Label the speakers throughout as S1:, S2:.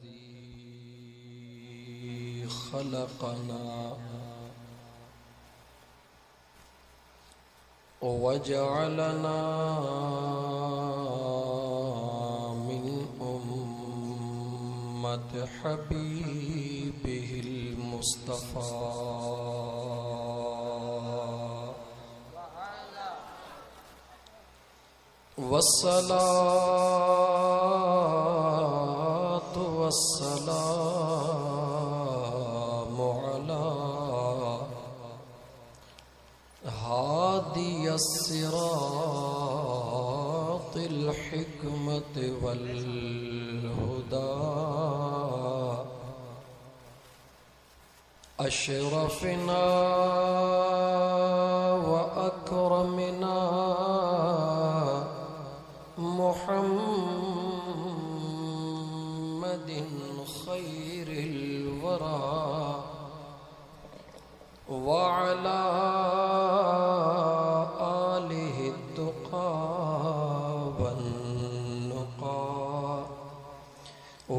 S1: अल्हम्दुलिल्लाहिल्लज़ी खलक़ना वजअलना मिन उम्मति हबीबिहिल मुस्तफ़ा वस्सलातु वस्सलामु अला हादियस सिरातिल हिकमति वल हुदा अशरफना व अकरमना मुहम्मदिन खैरिल वरा व अला आलिहि तुक़ा वन नुक़ा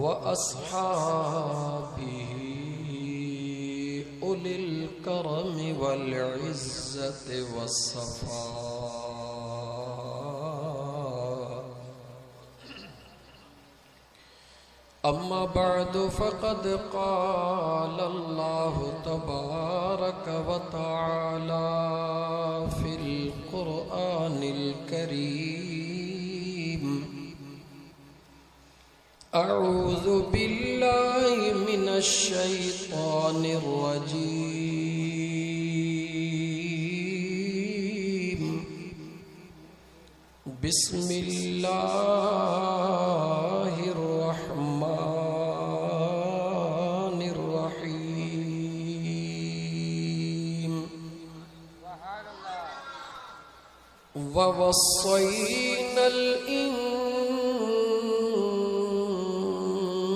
S1: व अस्हाबिही उलिल करमि वल इज़्ज़ति वस्सफ़ा अम्मा बअदु फ़क़द क़ाल अल्लाहु तबारक व तआला फ़िल क़ुरआनिल करीम अऊज़ु बिल्लाहि मिनश शैतानिर रजीम बिस्मिल्लाहिर रहमानिर रहीम ववस्सैनल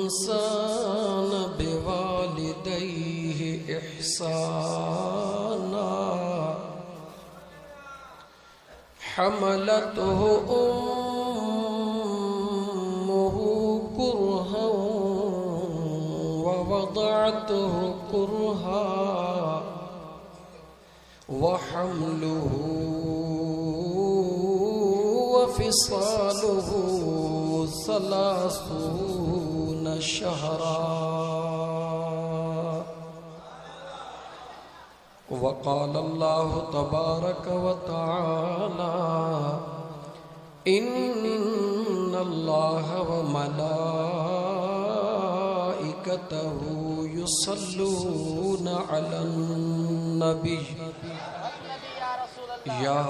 S1: इंसाना बिवालिदैहि इहसाना हमलतहु उम्मुहु कुरहन व वदअतहु कुरहा व हम्लुहु व फिसालुहु सलासून शहरा वक़ाल अल्लाहु तबारक व तआला इन्नल्लाह व मलाइकतहु युसल्लूना अलन नबी या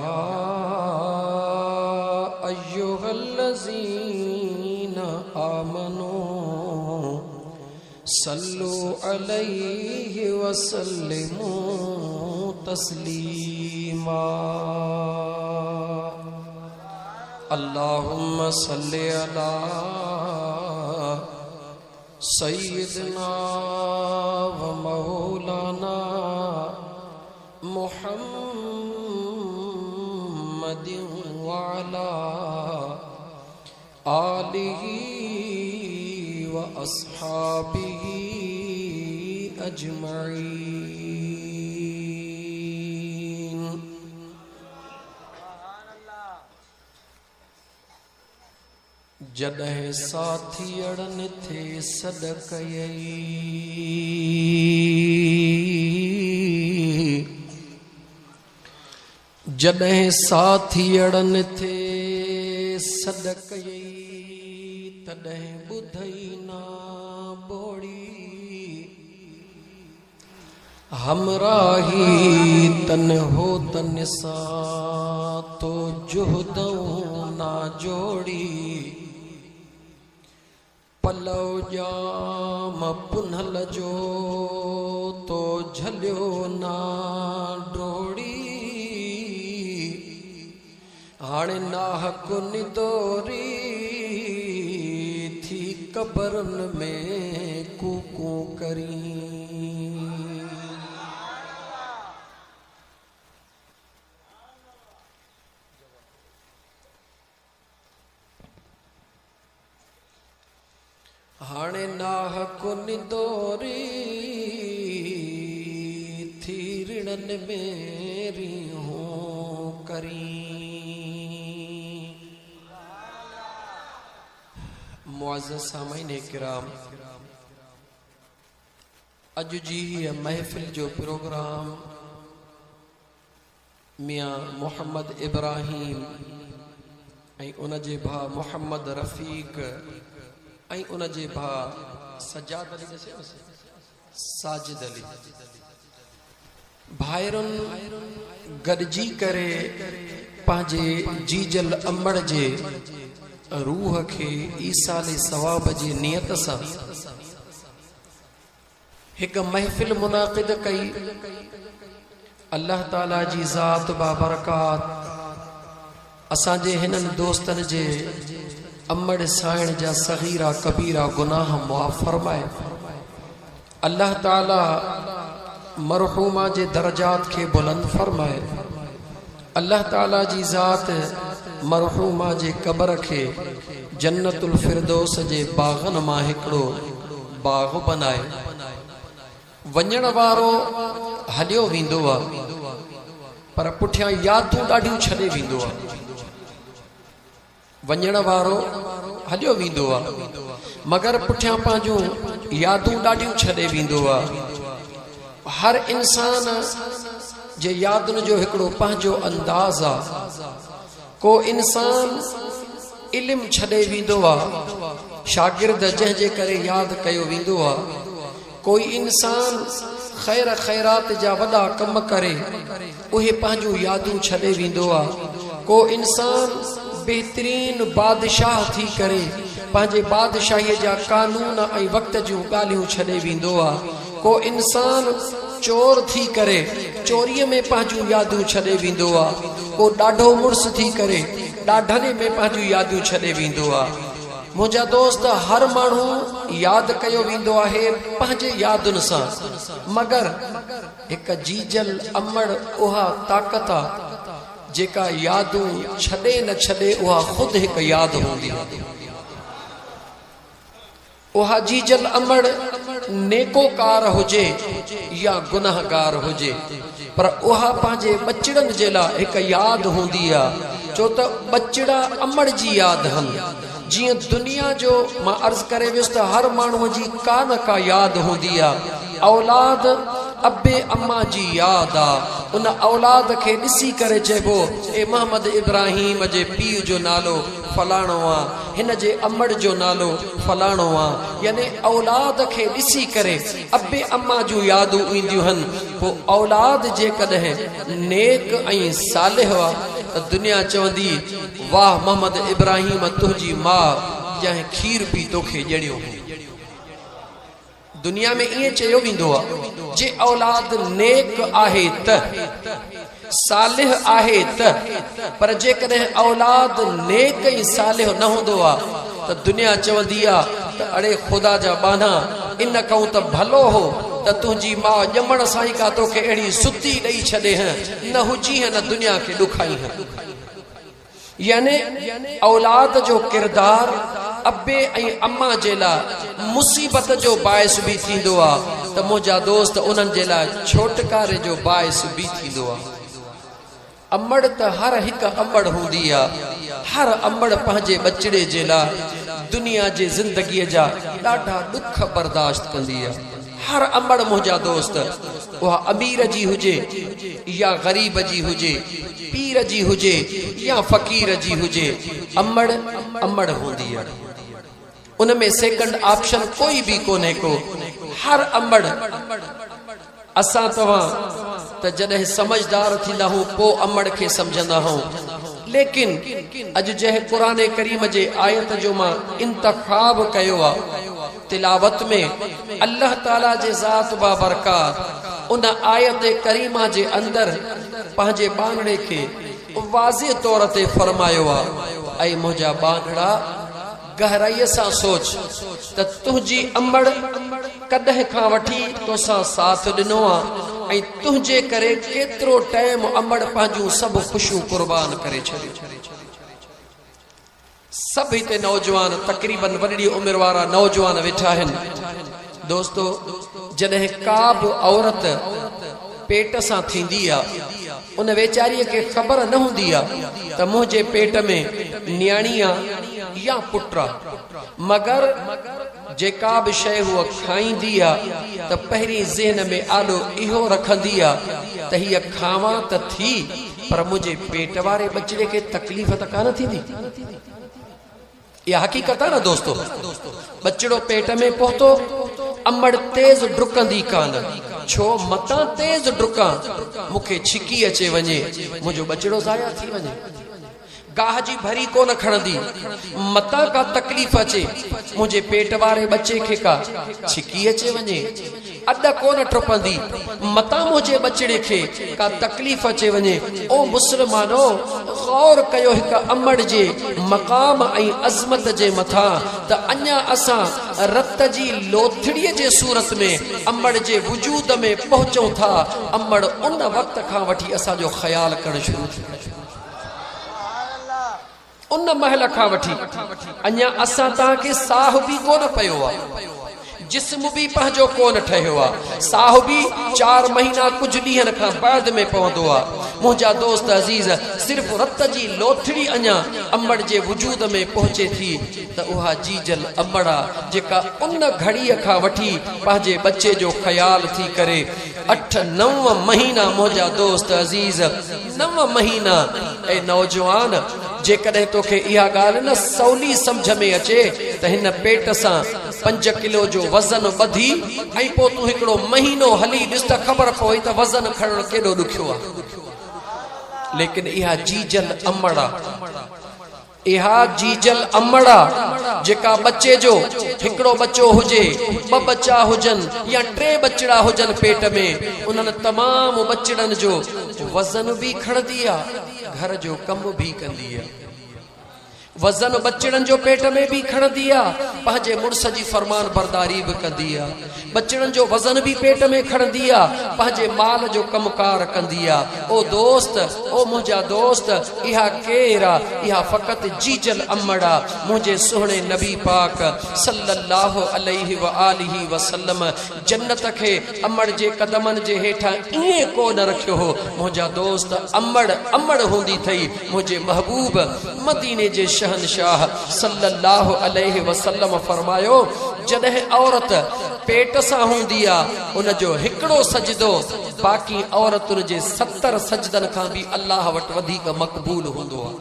S1: अय्युहल्लज़ीना आमनू सल्लु अलैहि वसल्लिमू तस्लीमा अल्लाहुम्मा सल्लि अला सय्यिदना व मौलाना मुहम्मदिन व अला आलिहि व अस्हाबिहि अजमईन। जॾहिं साथियड़न थे सदकयई जॾहिं साथियड़न थे सदकयई तॾहिं ॿुधई ना बोड़ी हमराही तन हो तन सा तो जुहदऊं ना जोड़ी पलव जाम पुनल जो तो झलियो ना डोड़ी हाणे नाहक निदोरी कबरन में कूकू करी। हाणे नाह को निदोरी थी ऋणन मेरी हो करी। मुअज़्ज़ज़ सामईन किराम, अॼु जी महफ़िल जो प्रोग्राम मियां मोहम्मद इब्राहिम ऐं उन जे भाउ मोहम्मद रफ़ीक ऐं उन जे भाउ सजाद अली साजिद अली भाइरुनि गॾिजी करे पंहिंजे जीजल अमड़ जे रूह खे ईसाले सवाब जी नियत सां हिकु महफ़िल मुनाक़िद कई। अल्लाह ताला जी ज़ात बाबरकात असांजे हिननि दोस्तनि जे अमड़ साइण जा सगीरा कबीरा गुनाह मुआफ़ फरमाए। अल्लाह ताला मरहूमा जे दर्जात के बुलंद फरमाए। अल्लाह ताला जी ज़ात मरहूमा जे कबर के जन्नतुल फिरदौस जे बागन मां हिकड़ो बाग बनाए। वञण वारो हलियो वेंदो आहे पर पुठियां यादूं ॾाढियूं छॾे वेंदो आहे। वञण वारो हलियो वेंदो आहे मगर पुठियां पंहिंजूं यादूं ॾाढियूं छॾे वेंदो आहे। हर इंसान जे यादुनि जो हिकिड़ो पंहिंजो अंदाज़ आहे। को इंसान इल्म छॾे वेंदो आहे, शागिर्द जंहिंजे करे यादि कयो वेंदो आहे। कोई इंसान ख़ैर ख़ैरात जा वॾा कम करे उहे पंहिंजूं यादूं छॾे वेंदो आहे। को इंसान बेहतरीन बादशाह थी करे पंहिंजे बादशाहीअ जा कानून ऐं वक़्त जूं ॻाल्हियूं छॾे वेंदो आहे। को इंसान चोर थी करे चोरीअ में पंहिंजूं यादूं छॾे वेंदो आहे। को ॾाढो मुड़ुस थी करे ॾाढने में पंहिंजूं यादूं छॾे वेंदो आहे। मुंहिंजा दोस्त, हर माण्हू यादि कयो वेंदो आहे पंहिंजे यादुनि सां, मगर हिकु जीजल अमड़ उहा ताक़त आहे जेका यादूं छॾे न छॾे, उहा ख़ुदि हिकु यादि हूंदी आहे। उहा जीजल अमड़ नेकोकार हुजे या गुनाहगार हुजे, पर उहा पंहिंजे बचड़नि जे लाइ हिकु यादि हूंदी आहे। छो त बचड़ा अमड़ जी यादि आहिनि। जीअं दुनिया जो मां अर्ज़ करे वियुसि त हर माण्हूअ जी का न का यादि हूंदी आहे। औलाद अबे अम्मा जी यादि आहे। उन औलाद खे ॾिसी करे चइबो ए मोहम्मद इब्राहिम जे पीउ जो नालो फलाणो आहे, हिन जे अमड़ जो नालो फलाणो आहे। यानी औलाद खे ॾिसी करे अबे अम्मा जूं यादूं ईंदियूं आहिनि। पोइ औलाद जेकॾहिं नेक ऐं सालिह आहे त दुनिया चवंदी वाह मोहम्मद इब्राहिम तुंहिंजी माउ जंहिं खीर पी तोखे ॼणियो। दुनिया में ईअं चयो वेंदो आहे जे औलाद नेक आहे त, सालिह आहे त, पर जेकॾहिं औलाद नेक ऐं सालिह न हूंदो आहे त दुनिया चवंदी आहे त अड़े ख़ुदा जा बाना इन कहूं त भलो हो त तुंहिंजी माउ ॼमण सां ई का तोखे अहिड़ी सुती ॾेई छॾे हैं, न हुजी है न दुनिया खे ॾुखाई है। यानी औलाद जो किरदार अबे ऐं अम्मा जे लाइ मुसीबत जो बाइस बि थींदो आहे त मुंहिंजा दोस्त उन्हनि जे लाइ छोटकारे जो बाइस बि थींदो आहे। अमड़ त हर हिकु अमड़ हूंदी आहे। हर अमड़ पंहिंजे बचड़े जे लाइ दुनिया जे ज़िंदगीअ जा ॾाढा ॾुख बर्दाश्त कंदी आहे। हर अमड़ मुंहिंजा दोस्त, उहा अमीर जी हुजे या ग़रीब जी हुजे, पीर जी हुजे या फ़कीर जी हुजे, अमड़ अमड़ हूंदी आहे। उन में सेकंड ऑप्शन कोई भी कोने को। हर अमड़ असां तव्हां त जॾहिं समझदार थींदा हूं पोइ अमड़ खे समझंदा हूं। लेकिन अॼु जंहिं क़ुरान करीम जे आयत जो मां इंतखाब कयो आहे, तिलावत में अल्लाह ताला जे ज़ात बाबरकात उन आयत करीमा जे अंदर पंहिंजे बांगड़े खे वाज़े तौर ते फरमायो आहे, ऐं मुंहिंजा बांगड़ा गहराईअ सां सोच त तुंहिंजी अमड़ कॾहिं खां वठी तोसां साथ ॾिनो आहे ऐं तुंहिंजे करे केतिरो टाइम अमड़ पंहिंजूं सभु ख़ुशियूं कुर्बान करे छॾियूं। सभु हिते नौजवान तक़रीबन वॾी उमिरि वारा नौजवान वेठा आहिनि। दोस्तो, जॾहिं का बि औरत पेट सां थींदी आहे उन वेचारीअ खे ख़बर न हूंदी आहे त मुंहिंजे पेट में न्याणी आहे या पुट आहे, मगर जेका बि शइ हूअ खाईंदी आहे त पहिरीं ज़हन में आॾो इहो रखंदी आहे त हीअ खावां त थी पर मुंहिंजे पेट वारे बचिड़े खे तकलीफ़ त कान थींदी। इहा हक़ीक़त आहे न दोस्तो। बचिड़ो पेट में पहुतो, अमड़ तेज डुकंदी कान, छो मतां तेज डुकां मूंखे छिकी अचे वञे, मुंहिंजो बचिड़ो ज़ाया थी वञे। गाह जी भरी कोन खणंदी, मतां का तकलीफ़ अचे मुंहिंजे पेट वारे बच्चे खे का छिकी अचे वञे। अॾ कोन टुपंदी, मतां मुंहिंजे बचिड़े खे का तकलीफ़ अचे वञे। ओ मुस्लमानो, गौर कयो हिक अमड़ जे मक़ाम ऐं अज़मत जे मथां त अञा असां रत जी लोथड़ीअ जे सूरत में अमड़ जे वजूद में पहुचूं था। अमड़ उन वक़्त खां वठी असांजो ख़्यालु करणु शुरू थी वियो। उन महल खां वठी अञा असां तव्हांखे साह बि कोन पियो आहे, जिस्म भी पंहिंजो कोन ठहियो आहे। साह भी 4 महीना कुछ ॾींहनि खां बाद में पवंदो आहे। मुंहिंजा दोस्त अज़ीज़, सिर्फ़ रत जी लोथड़ी अञा अमड़ जे वजूद में पहुचे थी त उहा जीजल अमड़ आहे जेका उन घड़ीअ खां वठी पंहिंजे बच्चे जो ख़्यालु थी करे 8-9 महीना, मुंहिंजा दोस्त अज़ीज़ 9 महीना। ऐं नौजवान, जेकॾहिं तोखे इहा ॻाल्हि न सवली सम्झ में अचे त हिन पेट सां 5 किलो जो वज़न ॿधी ऐं पोइ तूं हिकिड़ो महीनो हली ॾिस त ख़बर पवे त वज़न खणणु केॾो ॾुखियो आहे। लेकिन इहा जीजल अमड़ आहे, इहा जीजल अमड़ आहे जेका बच्चे जो हिकिड़ो बच्चो हुजे, 2 बच्चा हुजनि या 3 बचिड़ा हुजनि पेट में, उन्हनि तमामु बचिड़नि जो वज़न भी खणंदी आहे, घर जो कम भी कंदी आहे। वज़न बचिड़नि जो पेट में भी खणंदी आहे, पंहिंजे मुड़ुस जी फरमान बरदारी भी कंदी आहे। बचिड़नि जो वज़न भी पेट में खणंदी आहे, पंहिंजे माल जो कमकार कंदी आहे। ओ दोस्त, ओ मुंहिंजा दोस्त, इहा केर आहे? इहा फ़क़ति जीजल अमड़ आहे। मुंहिंजे सुहिणे नबी पाक सल्लल्लाहु अलैहि व आलिहि वसल्लम जन्नत खे अमड़ जे कदमनि जे हेठां ईअं कोन रखियो हो। मुंहिंजा दोस्त, अमड़ अमड़ हूंदी थई। मुंहिंजे महबूब मदीने जे शहनशाह सल्लल्लाहु अलैहि वसल्लम फरमायो, जॾहिं औरत पेट सां हूंदी आहे उन जो हिकिड़ो सजदो बाक़ी औरतुनि जे 70 सजदनि खां भी अल्लाह वटि वधीक मक़बूल हूंदो आहे।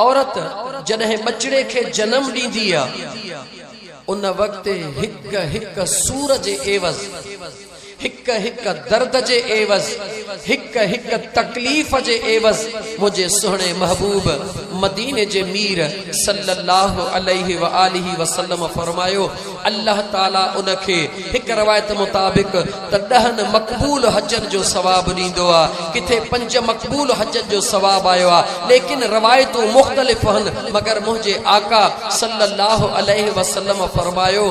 S1: औरत जॾहिं बचिड़े खे जन्म ॾींदी आहे उन वक़्त हिक सूर जे एवज़, हिक दर्द जे एवज़, हिक तकलीफ़ जे एवज़ मुझे सुहणे महबूब मदीने जे मीर सल्लल्लाहु अलैहि व आलिहि वसल्लम फरमायो, अल्लाह ताला उनखे हिक रवायत मुताबिक त 10 मक़बूल हजन जो सवाब ॾींदो आहे। किथे 5 मक़बूल हजन जो सवाब आयो आहे, लेकिन रवायतूं मुख़्तलिफ़ आहिनि। मगर मुझे आका सल्लल्लाहु अलैहि वसल्लम फरमायो,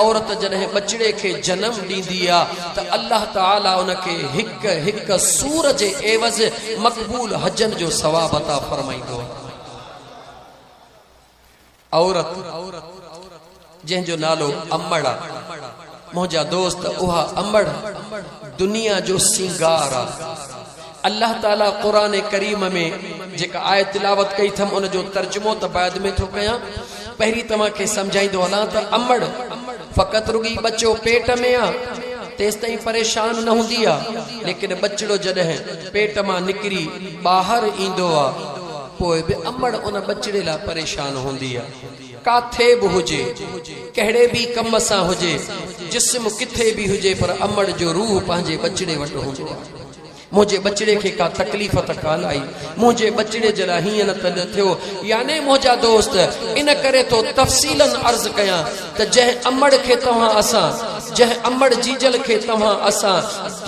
S1: औरत जॾहिं बचिड़े खे जन्म ॾींदी आहे त अल्लाह ताला उनखे हिक सूर जे एवज़ मक़बूल हजन जो सवाब अता फरमाईंदो आहे। औरत जंहिंजो नालो अमड़ आहे, मुंहिंजा दोस्त, उहा अमड़ दुनिया जो सिंगार आहे। अल्लाह ताला क़ुरान करीम में जेका आयत तिलावत कई थम उन जो तर्जुमो त बाद में थो कयां। पहिरीं तव्हांखे सम्झाईंदो हलां त अमड़ फ़क़ति रुगी बच्चो पेट में आहे तेस ताईं परेशान न हूंदी आहे, लेकिन बचिड़ो जॾहिं पेट मां निकिरी ॿाहिरि ईंदो आहे पोइ बि अमड़ उन बचिड़े लाइ परेशान हूंदी आहे। काथे बि हुजे, कहिड़े बि कम सां हुजे, जिस्म किथे बि हुजे, पर अमड़ जो रूह पंहिंजे बचिड़े वटि हूंदो आहे। मुझे बचिड़े के का तकलीफ़ त कान आई, मुझे बचिड़े जे लाइ हीअं न त थियो। याने मुंहिंजा दोस्त, इन करे तो तफ़सीलन अर्ज़ कयां त जंहिं अमड़ खे तव्हां असां, जंहिं अमड़ जीजल खे तव्हां असां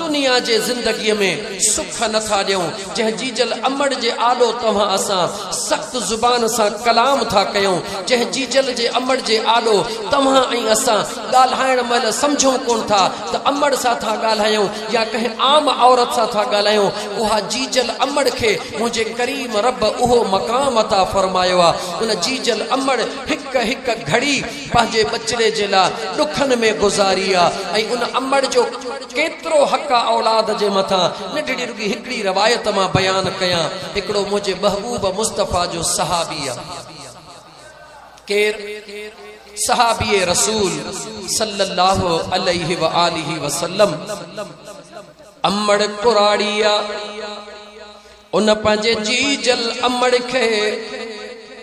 S1: दुनिया जे जिंदगी में सुख नथा ॾियूं जंहिं जीजल अमड़ जे आॾो तव्हां असां सख़्त ज़ुबान सां कलाम था कयूं जंहिं जीजल जे अमड़ जे आॾो तव्हां ऐं असां ॻाल्हाइण महिल सम्झूं कोन था त अमड़ सां था ॻाल्हायूं या कंहिं आम औरत सां था ॻाल्हायूं उहा जीजल अमड़ खे मुंहिंजे करीम रब उहो मक़ाम अता फरमायो आहे उन जीजल अमड़ हिक हिक घड़ी पंहिंजे बचड़े जे लाइ ॾुखनि में गुज़ारी आहे ऐं उन अमड़ जो केतिरो हक़ आहे औलाद जे मथां नंढड़ी रुॻी हिकिड़ी रवायत मां बयानु कयां हिकिड़ो मुंहिंजे महबूब मुस्तफ़ा जो सहाबी आहे केर सहाबी रसूल सल्लल्लाहु अलैहि व आलिहि वसल्लम अमड़ कुराड़िया उन पंहिंजे जीजल अमड़ खे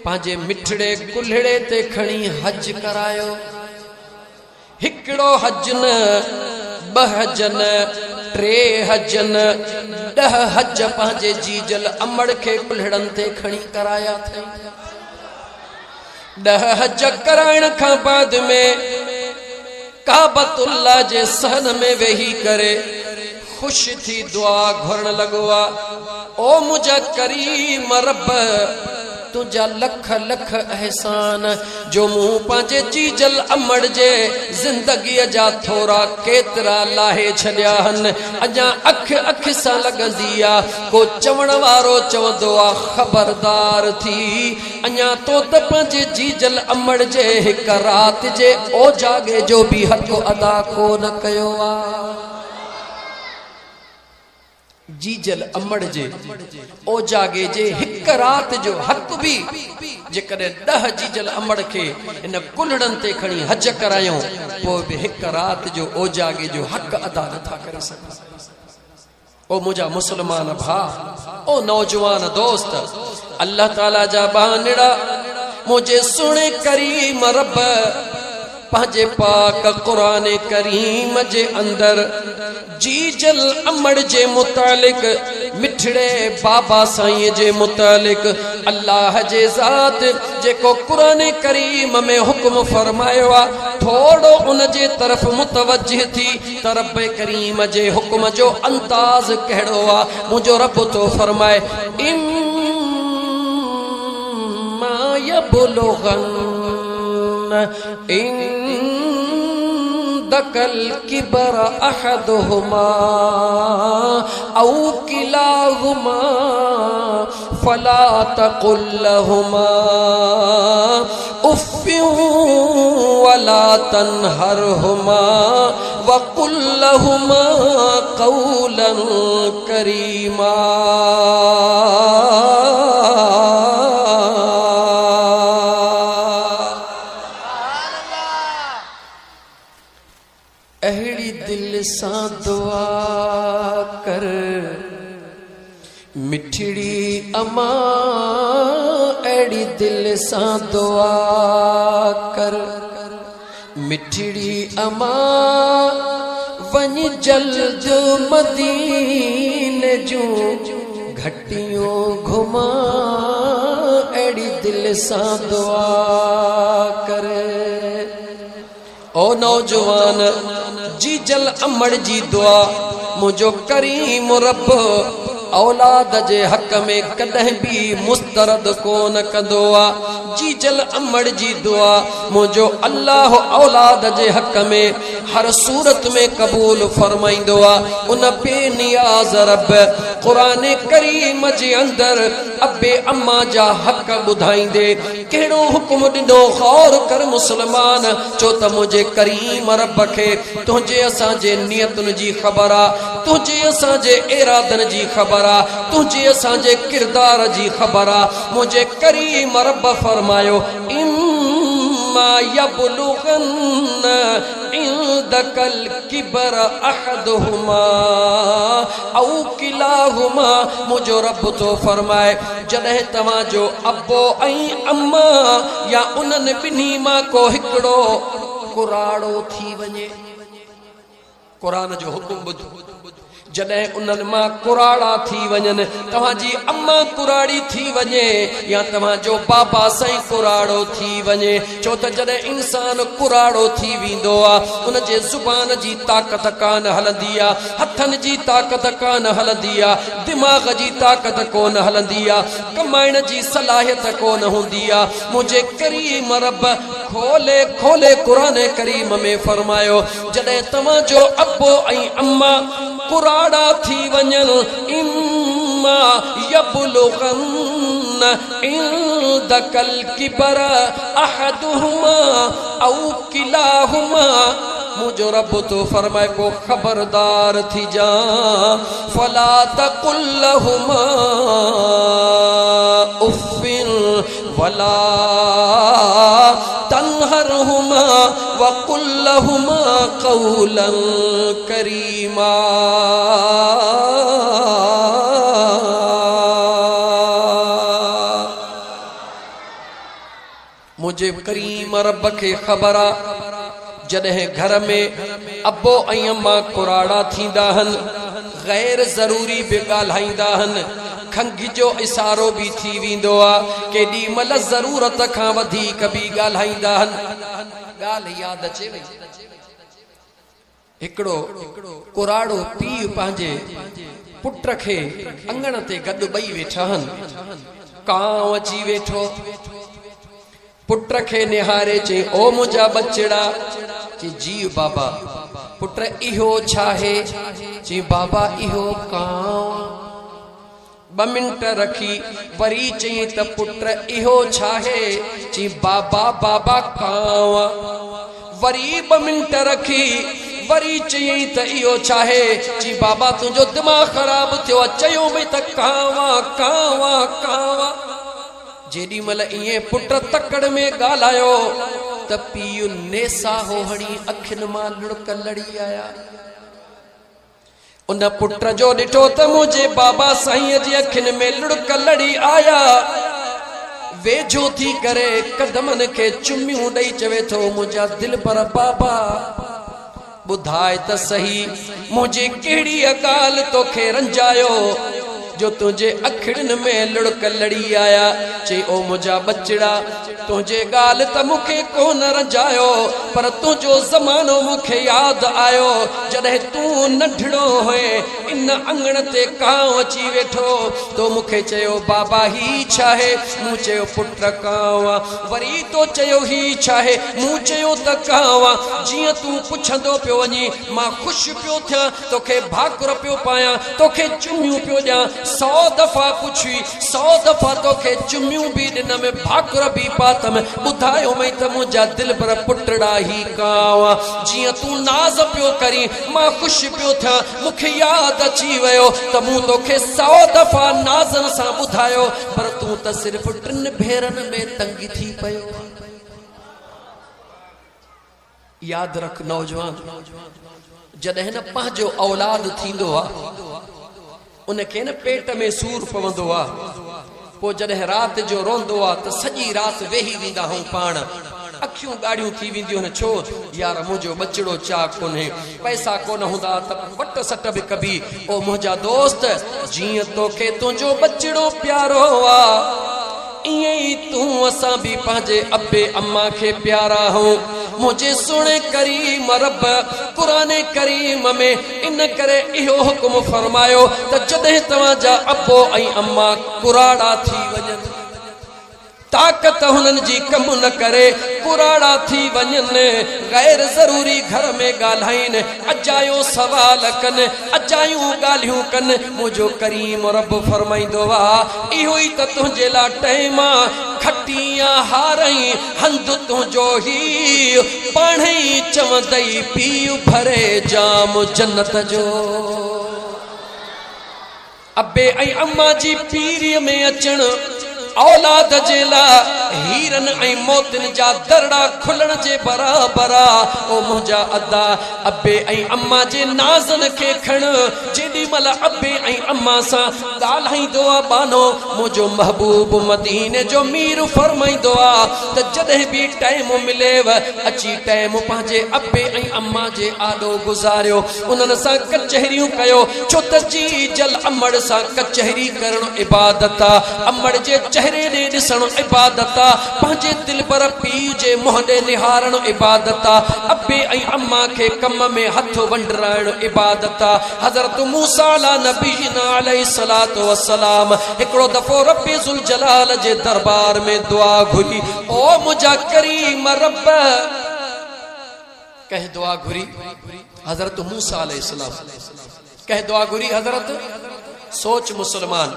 S1: पंहिंजे मिठड़े कुल्हड़े ते खणी हज करायो हिकिड़ो हज न ॿ हज न टे हज न 10 हज पंहिंजे जीजल अमड़ खे कुल्हड़नि ते खणी कराया अथई 10 हज कराइण खां बाद में काबतुल्लाह जे सहन में वेही करे खुश थी दुआ घुरण लॻो आहे ओ मुंहिंजा करीम रब तुझा लख लख एहसान जो मूं पंहिंजे जीजल अमड़ जे ज़िंदगीअ जा थोरा केतिरा लाहे छॾिया आहिनि अञा अख अख सां लॻंदी आहे को चवण वारो चवंदो आहे ख़बरदार थी अञा तो त पंहिंजे जीजल अमड़ जे हिक राति जे ओजागे जो बि हक़ अदा कोन कयो आहे जीजल अमड़ जे ओजागे जे हिक रात जो हक भी जेकॾहिं 10 जीजल अमड़ खे इन कुल्हड़नि ते खणी हज करायूं पोइ बि हिक रात जो ओजागे जो हक अदा नथा करे सघूं ओ मुंहिंजा मुस्लमान भा ओ नौजवान दोस्त अल्लाह ताला जा बानिड़ा मुझे सुने करीम रब पंहिंजे पाक कुरान करीम जे अंदर जीजल अमड़ जे मुतालिक मिठड़े बाबा साईं जे मुतालिक अल्लाह जे ज़ात जेको कुरान करीम में हुक्म फरमायो आहे थोड़ो उन जे तरफ मुतवज्जिह थी त रब करीम जे हुक्म जो अंदाज़ कहिड़ो आहे मुंहिंजो रब तो फरमाए इम्मा यबलुगन दकल किबर अहदुहुमा औ किलाहुमा फला तकुल लहुमा उफ़्फ़िन वला तन्हरहुमा वकुल लहुमा क़ौलन करीमा अहिड़ी दिल सां दुआ कर मिठड़ी अमा अहिड़ी दिल सां दुआ कर मिठड़ी अमा वञ जल्द मदीने जूं घटियूं घुमा अहिड़ी दिल सां दुआ कर ओ नौजवान जीजल अमड़ जी दुआ मुझो करीम रब औलाद जे हक में कदह भी मुस्तरद कोन कंदो आ जीजल अमड़ जी दुआ मुझो अल्लाह औलाद जे हक में हर सूरत में कबूल फरमाइंदो आ उन बेनियाज रब कुरान करीम जे अंदर अबे अम्मा जा हक बुधाइंदे केड़ो हुक्म दिनो गौर कर मुसलमान चो त मुझे करीम रब के तुझे असा जे नियतन जी खबर आ तुझे असा जे इरादन जी खबर आ तुझे असा जे किरदार जी खबर आ मुझे करीम रब फरमायो इम्मा यबलुगन इंदकल किबर अहदुहुमा औ किलाहुमा मुझो रब तो फरमाए जॾहिं तव्हां जो अब्बो ऐं अम्मा या उन्हनि ॿिन्ही मां को हिकिड़ो कुराड़ो थी वञे कुरान जो हुकुम बुध जॾहिं उन्हनि मां कुराड़ा थी वञनि, तव्हांजी अम्मा कुराड़ी थी वञे या तव्हांजो बाबा साईं कुराड़ो थी वञे, छो त जॾहिं इंसान कुराड़ो थी वेंदो आहे उनजे ज़ुबान जी ताक़त कान हलंदी आहे, हथनि जी ताक़त कान हलंदी आहे, दिमाग़ जी ताक़त कोन हलंदी आहे, कमाइण जी सलाहियत कोन हूंदी आहे। मुंहिंजे करीम रब खोले खोले क़ुरान करीम में फरमायो, जॾहिं तव्हांजो अबो ऐं अम्मा कुराड़ा थी वञनि, इम्मा यबलुगन इंदकल किबर अहदुहुमा औ किलाहुमा, मुझो रब तो फरमाए को खबरदार थी जा, फला तकुल लहुमा उफ़्फ़िन वला तन्हरहुमा वकुल लहुमा क़ौलन करीमा। मुझे करीम रब के खबर जॾहिं घर में अबो ऐं अम्मा कुराड़ा थींदा हन, गैर ज़रूरी बि ॻाल्हाईंदा हन, खंघि जो इशारो भी थी वेंदो आहे, केॾी महिल ज़रूरत खां वधीक भी ॻाल्हाईंदा हन। ॻाल्हि यादि अचे वई, हिकिड़ो कुराड़ो पीउ पंहिंजे पुट खे अंगण ते गॾु ॿई वेठा हन, कांव अची वेठो, पुट खे निहारे चई, ओ मुंहिंजा बचड़ा, चई जी बाबा। पुट इहो छा आहे? चई बाबा इहो कांव। 2 मिंट रखी वरी चई त पुट इहो छा आहे? चई बाबा बाबा कांव। वरी 2 मिंट रखी वरी चई त इहो छा आहे? चई बाबा तुंहिंजो दिमाग़ ख़राब थियो, चयो भई त कांव कांव कांव। जेॾी महिल इएं पुट तकड़ में ॻाल्हायो त पीउ नेसा हो हणी अखियुनि मां लुड़क लड़ी आया। उन पुट जो ॾिठो त मुंहिंजे बाबा साईं जी अखियुनि में लुड़क लड़ी आया। वेझो थी करे कदमनि खे चुमियूं ॾेई चवे थो, मुंहिंजा दिल पर बाबा ॿुधाए त सही, मुंहिंजी कहिड़ी ॻाल्हि तोखे रंजायो जो तुझे अखिड़न में लुड़क लड़ी आया। चई ओ मुझा बचड़ा, तुझे गाल त मुखे कोन रंजायो, पर तुझो ज़मानो मुखे याद आयो जॾहिं तू नंढड़ो होए, इन अंगण ते कांव अची वेठो, तो मुखे चयो बाबा ही छा है? मूं चयो पुट कांव। वरी तो चयो ही छा है? मूं चयो त कांव। जियां तू पुछंदो पियो वञी, मां ख़ुशि पियो थियां, तोखे भाकुर पियो पायां, तोखे चुमियूं पियो ॾियां। 100 दफ़ा पुछी, 100 दफ़ा तोखे चुमियूं भी ॾिनमि, भाकुर भी पातमि, ॿुधायो मई त मुंहिंजा दिल पर पुटड़ा ही कांव। जियां तू नाज़ पियो करी, मां ख़ुशि पियो थियां, मूंखे यादि अची वियो त मूं तोखे 100 दफ़ा नाज़नि सां ॿुधायो, पर तू त सिर्फ़ 3 भेरनि में तंग थी पियो। यादि रख नौजवान, जॾहिं न पंहिंजो औलाद थींदो आहे उनखे न पेट में सूर पवंदो आहे, पोइ जॾहिं राति जो रोंदो आहे त सॼी राति वेही वेंदा आहियूं पाण, अखियूं ॻाढ़ियूं थी वेंदियूं आहिनि। छो यार मुंहिंजो बचड़ो चा कोन्हे, पैसा कोन हूंदा त वट सट बि कबी। ओ मुंहिंजा दोस्त, जीअं तोखे तुंहिंजो बचड़ो प्यारो आहे, ईअं ई तूं असां बि पंहिंजे अबे अम्मा खे प्यारा हूं। मुझे सुने करीम रब कुरान करीम में इन करे इहो हुक्म फरमायो त जॾहिं तव्हांजा अबो ऐं अम्मा कुराड़ा थी वञनि, ताक़त हुननि जी कम न करे, कुराड़ा थी वञनि, गैर ज़रूरी घर में ॻाल्हाइनि, अजायो सवाल कनि, अजायूं ॻाल्हियूं कनि, मुंहिंजो करीम रब फरमाईंदो आहे इहो ई त तुंहिंजे लाइ टाइम आहे। खटिया हारई हंध तुंहिंजो ही, पाणई चवंदई पीउ भरे जाम जन्नत जो। अबे ऐं अम्मा जी पीरीअ में अचण औलाद जेला हीरन ऐं मोतिन जा दरड़ा खुलण जे बराबरा ओ मुंहिंजा अदा अब्बे ऐं अम्मा जे नाज़न खे खण जेॾी महिल अब्बे ऐं अम्मा सां ॻाल्हाईंदो आहे बानो मुंहिंजो महबूब मदीने जो मीर फरमाईंदो आहे त जॾहिं बि टाइम मिलेव अची टाइम पंहिंजे अब्बे ऐं अम्मा जे आॾो गुज़ारियो उन्हनि सां कचहरियूं कयो छो त जी जल अमड़ सां कचहरी करणु इबादत आहे अमड़ जे चेहरे ॾे ॾिसणु इबादत आहे पंहिंजे दिल पर पीउ जे मुंहं ॾे निहारणु इबादत आहे अब्बे ऐं अम्मा खे कम में हथ वंडराइणु इबादत आहे हज़रत मूसा अला नबीना अलैहिस्सलातु वस्सलाम हिकिड़ो दफ़ो रब्बे ज़ुल जलाल जे दरबार में दुआ घुरी ओ मुंहिंजा करीम रब कह दुआ घुरी हज़रत मूसा अलैहिस्सलाम कह दुआ घुरी हज़रत सोच मुसलमान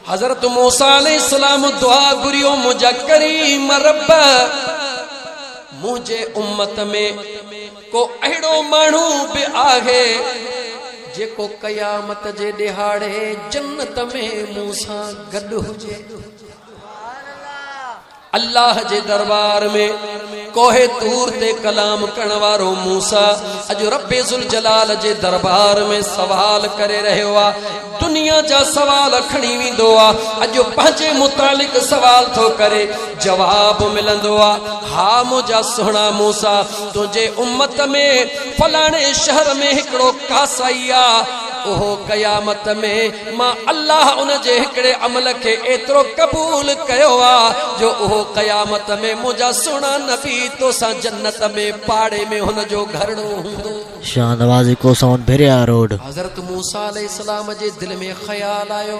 S1: हज़रत मूसा अलैहिस्सलाम दुआ घुरियो मुंहिंजा करीम रब मुझे उम्मत में को अहिड़ो माण्हू बि आहे जेको क़यामत जे ॾिहाड़े जन्नत में मूसां गॾु हुजे अल्लाह जे दरबार में कोहे तूर ते कलाम करण वारो मूसा अज रब्बे ज़ुल जलाल जे दरबार में सवाल करे रहियो आहे दुनिया जा सवाल खणी वेंदो आहे अज पंहिंजे मुतालिक सवाल थो करे जवाब मिलंदो आहे हा मुंहिंजा सुहिणा मूसा तुंहिंजे उम्मत में फलाणे शहर में हिकिड़ो कासाई आहे ओहो क़यामत में मां अल्लाह उन जे हिकिड़े अमल खे एतिरो क़बूल कयो आहे जो ओहो क़यामत में मुंहिंजा सुहिणा नबी तोसां जन्नत में पाड़े में हुन जो घरड़ो हूंदो
S2: शाह नवाज़ी को साउंड भेरिया रोड
S1: हज़रत मूसा अलैहिस्सलाम जे दिल में ख़याल आयो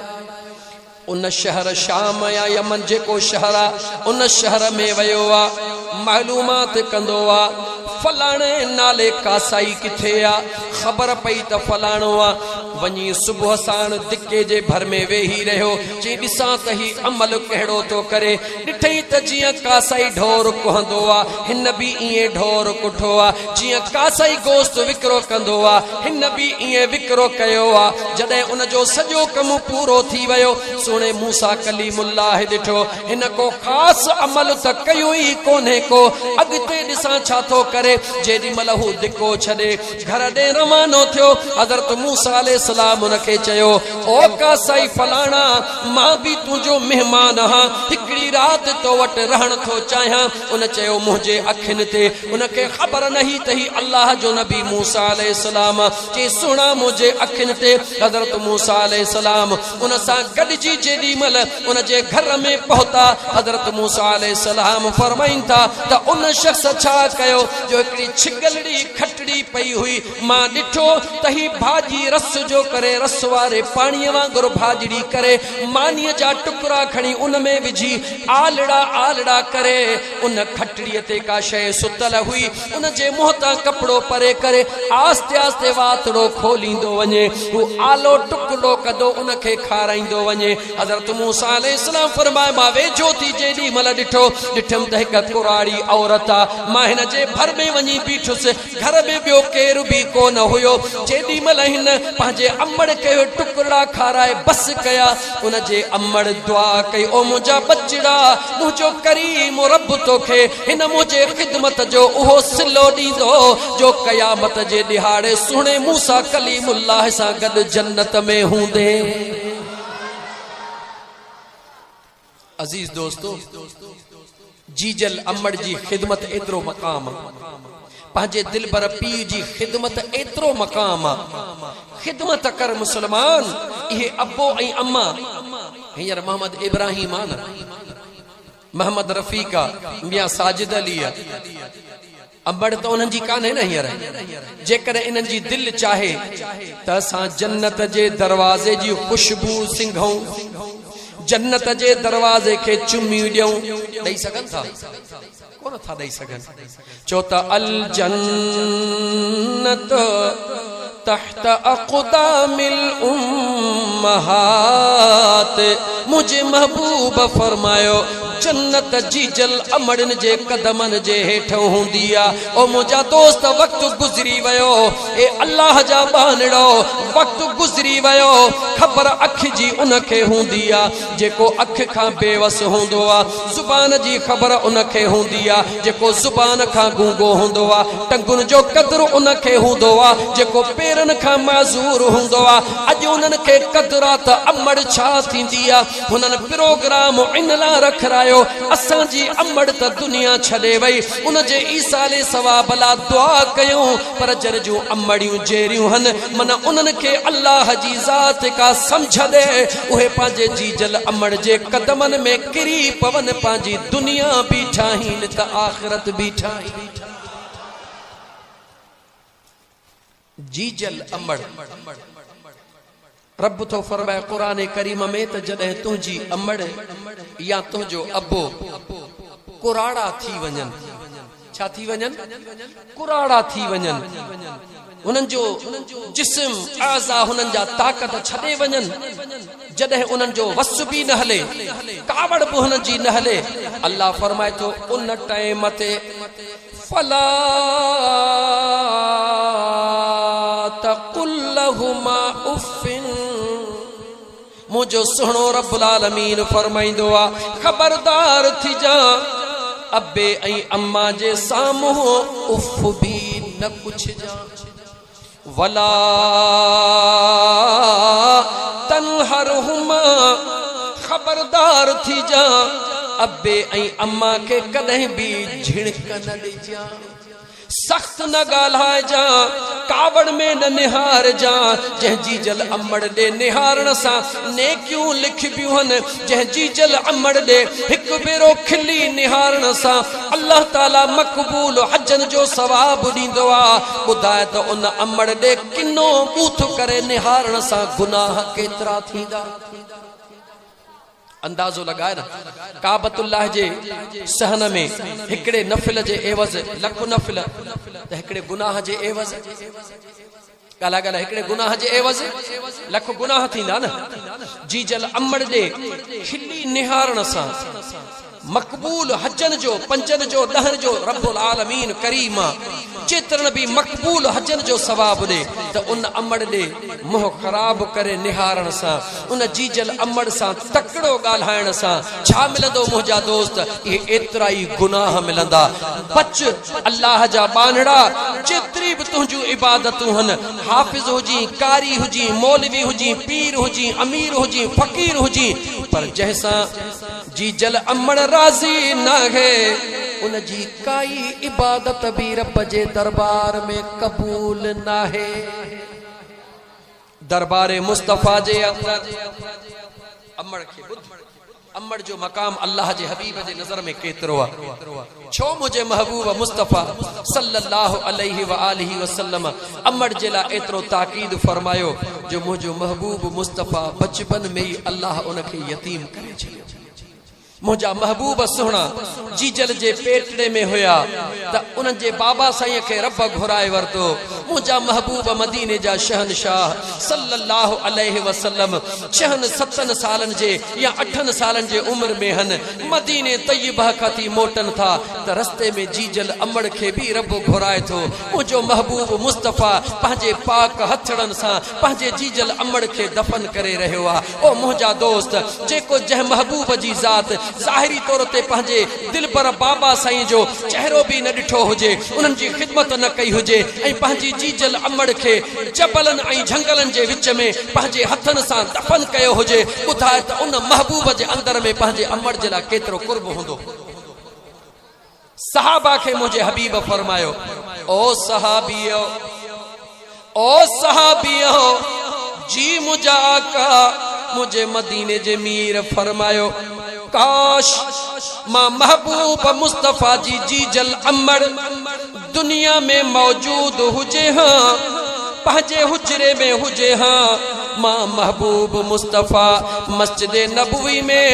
S1: उन शहर शाम या यमन जेको शहर आहे उन शहर में वियो आहे मालूमात कंदो आहे फलाणे नाले कासाई किथे आहे ख़बर पई त फलाणो आहे वञी सुबुह साण दिके जे भर में वेही रहियो जी ॾिसां त ही अमल कहिड़ो थो करे ॾिठई त जीअं कासाई ढोर कुहंदो आहे हिन बि ईअं ढोर कुठो आहे जीअं कासाई गोश्त विकिरो कंदो आहे हिन बि ईअं विकिरो कयो आहे जॾहिं उन जो सॼो कमु पूरो थी वियो सुहिणे मूसा कलीमुल्लाह ॾिठो हिन को ख़ासि अमल त कयो ई कोन्हे को अॻिते ॾिसां छा थो करे जेॾी महिल हू धिको छॾे घर ॾे रवानो थियो हज़रत मूसा अलैहिस्सलाम उनखे चयो ओ कासाई फलाणा मां बि तुंहिंजो महिमान आहियां हिकिड़ी राति तो वटि रहण थो चाहियां उन चयो मुंहिंजे अखियुनि ते उनखे ख़बर नहीं त ही अल्लाह जो नबी मूसा अलैहिस्सलाम जे सुहिणा मुंहिंजे अखियुनि ते हज़रत मूसा अलैहिस्सलाम उन सां गॾिजी जेॾी महिल उन जे घर में पहुता हज़रत मूसा अलैहिस्सलाम फरमाइनि था त उन शख़्स छा कयो जो हिकिड़ी छिगलड़ी खटड़ी पई हुई मां ॾिठो त ही भाॼी रस जो करे रस वारे पाणीअ वांगुरु भाॼड़ी करे मानीअ जा टुकड़ा खणी उन में विझी आलड़ा आलड़ा करे उन खटड़ीअ ते का शइ सुतल हुई उन जे मुंहं तां कपिड़ो परे करे आस्ते आस्ते वातड़ो खोलींदो वञे हू आलो टुकड़ो कदो उन खे खाराईंदो वञे हज़रत मूसा अलैहिस्सलाम फरमाए मां वेझो थी जेॾी महिल ॾिठमि त हिकु कुराड़ी औरत आहे मां हिन जे भर में वञी बीठुसि घर में ॿियो केरु बि कोन हुयो जेॾी महिल हिन पंहिंजे अमड़ खे टुकड़ा खाराए बस कया उन जे अमड़ दुआ कई ओ मुंहिंजा बचड़ा मुंहिंजो करीम रब तोखे हिन मुंहिंजे ख़िदमत जो उहो सिलो ॾींदो जो क़यामत जे ॾिहाड़े सुहिणे मूसा कलीमुल्लाह सां गॾु जन्नत में हूंदे अज़ीज़ दोस्तो जीजल अमड़ जी ख़िदमत एतिरो मक़ाम पंहिंजे दिल भर पीउ जी ख़िदमत एतिरो मक़ाम ख़िदमत कर मुसलमान इहे अब्बो ऐं अम्मा हींअर मोहम्मद इब्राहिम आहे न मोहम्मद रफ़ीका मियां साजिद अली अमड़ त उन्हनि जी कान्हे न हींअर जेकॾहिं इन्हनि जी दिलि चाहे त असां जन्नत जे दरवाज़े जी ख़ुशबू सिंघऊं जन्नत जे दरवाज़े के चुमी ॾियूं ॾेई सघनि था कोन था ॾेई सघनि छो त अल जन्नत तहत अक़दामिल उम्महात मुझे महबूब फरमायो जन्नत जीजल अमड़न जे कदमन जे हेठ हुंदी आ। ओ मुंहिंजा दोस्त वक्त गुज़री वियो, ए अल्लाह जा बानड़ो वक्त गुज़री वियो। ख़बर अख जी उनखे हुंदी आ जेको अख खां बेवस हूंदो आ, ज़ुबान जी ख़बर उनखे हुंदी आ जेको ज़ुबान खां गूंगो हूंदो आ, टंगुन जो क़द्र उनखे हूंदो आ जेको पेरन खां माज़ूर हूंदो आ। अॼु उन्हनि खे क़द्र आ त अमड़ छा थींदी आ। हुननि प्रोग्राम इन लाइ रखरायो असांजी अमड़ त दुनिया छॾे वई, उन जे ईसाले सवाब ला दुआ कयूं, पर जर जूं अमड़ियूं जेरियूं हन मन उन्हनि खे अल्लाह जी ज़ात का समझ दे, उहे पंहिंजे जीजल अमड़ जे कदमनि में किरी पवन, पंहिंजी दुनिया बीठा आहिनि त आख़िरत बीठा आहिनि। जीजल अमड़ रब तो फरमाए कुरान करीम में त जॾहिं तुंहिंजी अमड़ या तुंहिंजो अबो कुराड़ा थी वञनि, छा थी वञनि, कुराड़ा थी वञनि, हुननि जो जिस्म आज़ा हुननि जा ताक़त छॾे वञनि, जॾहिं उन्हनि जो वस बि न हले, कावड़ बि हुननि जी न हले, अल्लाह फरमाए थो उन टाइम ते फला तक़ुल लहुमा उफ़िन, मुझो सुहिणो रब्बुल आलमीन फरमाईंदो आ खबरदार थी जा अब्बे ऐं अम्मा जे साम्हूं उफ़ बि न पुछजा, वला तनहरहुमा, खबरदार थी जा अब्बे ऐं अम्मा के कदहिं भी झिणक न ॾिजा, सख्त न ॻाल्हाए जा, कावड़ में न निहार जा। जंहिं जीजल अमड़ ॾे निहारण सां नेकियूं लिखबियूं हन, जंहिं जीजल अमड़ ॾे हिकु भेरो खिली निहारण सां अल्लाह ताला मक़बूल हजन जो सवाब ॾींदो आ। ॿुधाए त उन अमड़ ॾे किनो बूथ करे निहारण सां गुनाह केतिरा थींदा। अंदाज़ो लगाए न, काबतुल्लाह जे सहन में हिकड़े नफिल जे एवज़ लख नफिल त हिकड़े गुनाह जे एवज़ ॻाल्हि हिकड़े गुनाह जे एवज़ लख गुनाह थींदा न। जीजल अमड़ ॾे खिली निहारण सां मक़बूल हजन जो, पंजन जो, ॾहनि जो रब्बुल आलमीन करीम जेतिरनि बि मक़बूल हजन जो सवाब ॾे, त उन अमड़ ॾे मुंहुं ख़राब करे निहारण सां, उन जीजल अमड़ सां तकड़ो ॻाल्हाइण सां छा मिलंदो मुंहिंजा दोस्त, इहे एतिरा ई गुनाह मिलंदा। बच अल्लाह जा बानड़ा, जेतिरी बि तुंहिंजूं इबादतूं हन, हाफ़िज़ हुजी, कारी हुजी, मौलवी हुजी, पीर हुजी, अमीर हुजी, फ़कीर हुजी, पर जंहिंसां जीजल अमड़ राज़ी न है उन जी काई इबादत भी रब जे दरबार में कबूल न है। दरबार मुस्तफा जे अंदर अमड़ के बुध, अमड़ जो मकाम अल्लाह जे हबीब जे नजर में केतिरो आहे। छो मुझे महबूब मुस्तफा सल्लल्लाहु अलैहि व आलिहि वसल्लम अमड़ जे लाइ एतिरो ताकीद फरमायो, जो मुझो महबूब मुस्तफा बचपन में ही अल्लाह उनखे यतीम करे छॾियो। मुझा महबूब सुहणा जीजल जे पेटड़े में हुया त उन जे बाबा साईं के रब घुराए वरतो। मुझा महबूब मदीने जा शहनशाह सल्लल्लाहु अलैहि वसल्लम 6-7 सालन जे या 8 सालन जे उम्र में हन, मदीने तय्यबा खाती मोटन था त रस्ते में जीजल अमड़ के भी रब घुराए थो। मुझो महबूब मुस्तफा पंहिंजे पाक हथड़न सां पंहिंजे जीजल अमड़ के दफन करे रहियो आ। ओ मुझा दोस्त, जेको जंहिं महबूब जी ज़ात ज़ाहिरी तौर ते पंहिंजे दिल पर बाबा साईं जो चेहरो भी न ॾिठो हुजे, उन्हनि जी ख़िदमत न कई हुजे, ऐं पंहिंजी जीजल अमड़ खे जबलनि ऐं झंगलनि जे विच में पंहिंजे हथनि सां दफन कयो हुजे, ॿुधाए त उन महबूब जे अंदर में पंहिंजे अमड़ जे लाइ केतिरो कुर्ब हूंदो। सहाबा खे मुंहिंजे हबीब फरमायो, ओ सहाबियो, ओ सहाबियो, जी मुंहिंजा आका मुझे मदीने जे मीर फरमायो, काश मां महबूब मुस्तफा जी जीजल अमड़ दुनिया में मौजूद हुजे हाँ, पंहिंजे हुजरे में हुजे हाँ, मां महबूब मुस्तफा मस्जिद नबवी में